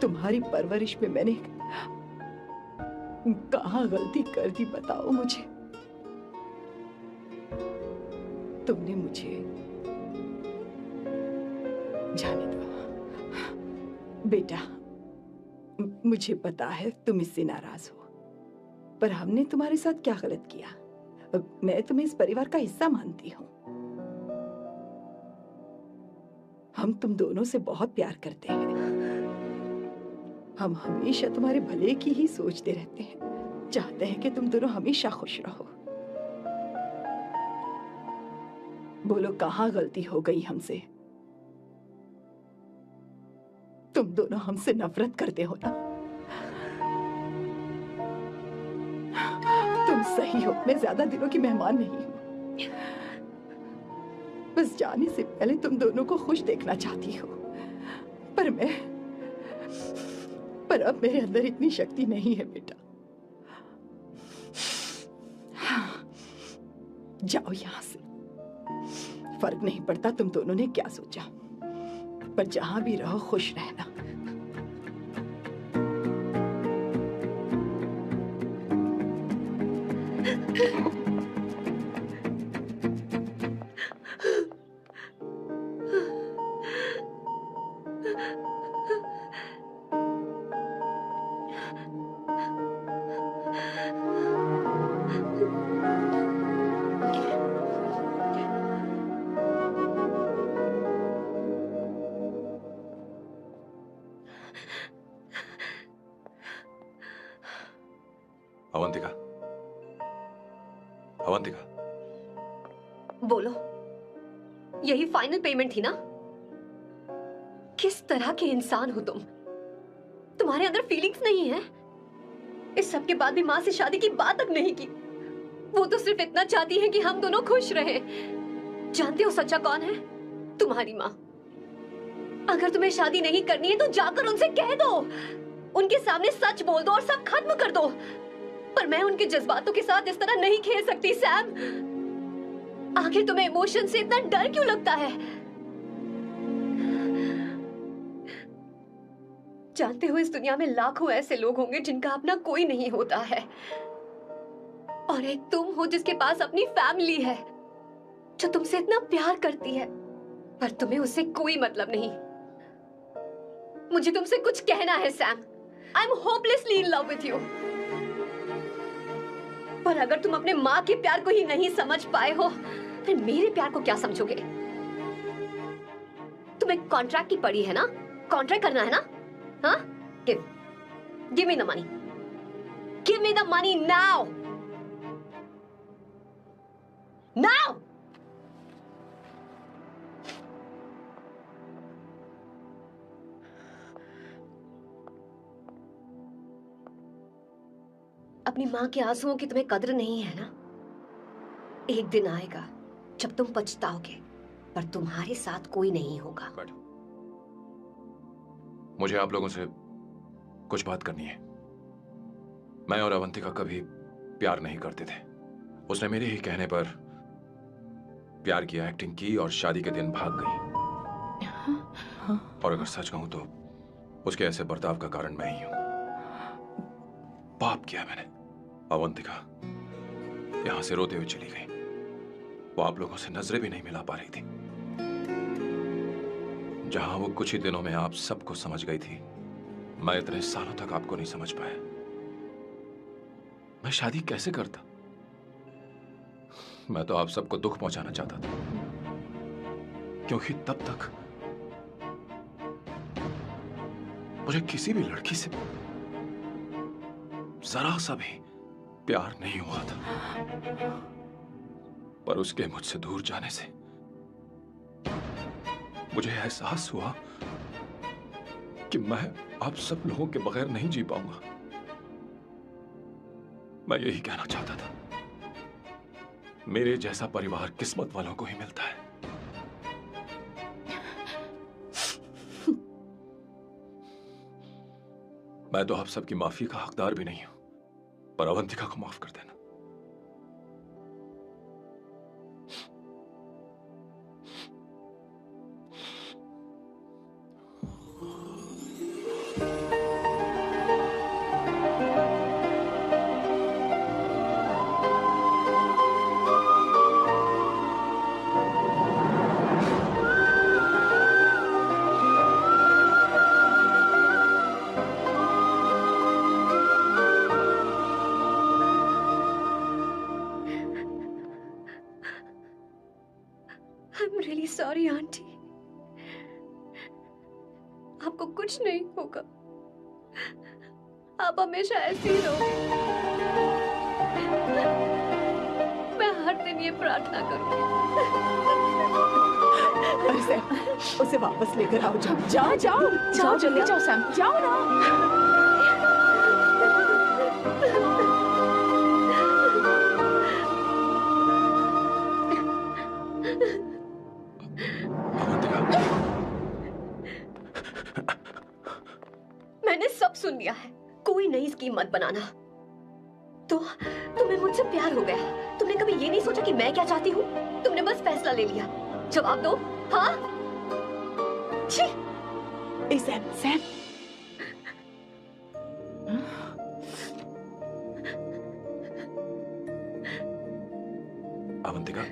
तुम्हारी परवरिश में मैंने कहाँ गलती कर दी, बताओ मुझे। तुमने मुझे जाने दो बेटा। मुझे पता है तुम इससे नाराज हो, पर हमने तुम्हारे साथ क्या गलत किया? मैं तुम्हें इस परिवार का हिस्सा मानती हूँ। हम तुम दोनों से बहुत प्यार करते हैं। हम हमेशा तुम्हारे भले की ही सोचते रहते हैं, चाहते हैं कि तुम दोनों हमेशा खुश रहो। बोलो कहाँ गलती हो गई हमसे? तुम दोनों हमसे नफरत करते हो ना? तुम सही हो, मैं ज्यादा दिनों की मेहमान नहीं हूं। बस जाने से पहले तुम दोनों को खुश देखना चाहती हो, पर अब मेरे अंदर इतनी शक्ति नहीं है बेटा। जाओ यहाँ से। फर्क नहीं पड़ता तुम दोनों ने क्या सोचा, पर जहां भी रहो खुश रहना। अवंतिका, अवंतिका, बोलो, यही फाइनल पेमेंट थी ना? किस तरह के इंसान हो तुम? तुम्हारे अंदर फीलिंग्स नहीं है? इस सब के बाद भी माँ से शादी की बात तक नहीं की। वो तो सिर्फ इतना चाहती है कि हम दोनों खुश रहें। जानते हो सच्चा कौन है? तुम्हारी माँ। अगर तुम्हें शादी नहीं करनी है तो जाकर उनसे कह दो, उनके सामने सच बोल दो और सब खत्म कर दो। पर मैं उनके जज्बातों के साथ इस तरह नहीं खेल सकती सैम। आखिर तुम्हें इमोशन से इतना डर क्यों लगता है? जानते हो इस दुनिया में लाखों ऐसे लोग होंगे जिनका अपना कोई नहीं होता है, और एक तुम हो जिसके पास अपनी फैमिली है जो तुमसे इतना प्यार करती है, पर तुम्हें उससे कोई मतलब नहीं। मुझे तुमसे कुछ कहना है Sam. I am hopelessly in love with you. पर अगर तुम अपने माँ के प्यार को ही नहीं समझ पाए हो, फिर मेरे प्यार को क्या समझोगे? तुम्हें कॉन्ट्रैक्ट की पड़ी है ना? कॉन्ट्रैक्ट करना है ना? हाँ? Give me the money. Give me the money now. Now. अपनी माँ के आंसुओं की तुम्हें कदर नहीं है ना? एक दिन आएगा जब तुम पछताओगे, पर तुम्हारे साथ कोई नहीं होगा। मुझे आप लोगों से कुछ बात करनी है। मैं और अवंतिका कभी प्यार नहीं करते थे। उसने मेरे ही कहने पर प्यार की एक्टिंग की और शादी के दिन भाग गई। और अगर सच कहूं तो उसके ऐसे बर्ताव का कारण मैं ही हूं। पाप किया मैंने। अवंतिका यहां से रोते हुए चली गई। वो आप लोगों से नजरें भी नहीं मिला पा रही थी। जहां वो कुछ ही दिनों में आप सबको समझ गई थी, मैं इतने सालों तक आपको नहीं समझ पाया। मैं शादी कैसे करता? मैं तो आप सबको दुख पहुंचाना चाहता था। क्योंकि तब तक मुझे किसी भी लड़की से जरा सा भी प्यार नहीं हुआ था, पर उसके मुझसे दूर जाने से मुझे एहसास हुआ कि मैं आप सब लोगों के बगैर नहीं जी पाऊंगा। मैं यही कहना चाहता था, मेरे जैसा परिवार किस्मत वालों को ही मिलता है। मैं तो आप सबकी माफी का हकदार भी नहीं हूं, पर अवंतिका को माफ कर देना। I'm really sorry, aunty. आपको कुछ नहीं होगा, आप हमेशा ऐसी ही रहो। मैं हर दिन ये प्रार्थना करूंगी। अरे सैम, उसे वापस लेकर आओ। जाओ जाओ जल्दी जाओ सैम, जाओ ना। मैंने सब सुन लिया है, कोई नई स्कीम मत बनाना। तो तुम्हें मुझसे प्यार हो गया, तुमने कभी ये नहीं सोचा कि मैं क्या चाहती हूँ? तुमने बस फैसला ले लिया। जवाब दो। हाँ? छी! Sam Avantika,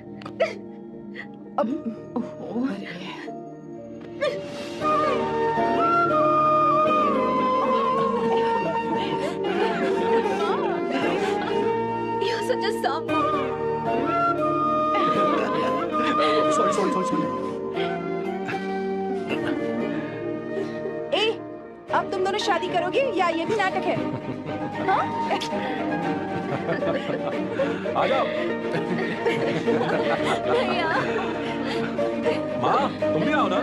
You're such a sambo. Sorry. अब तुम दोनों शादी करोगे या ये भी नाटक है? आ जाओ। माँ, तुम भी आओ ना।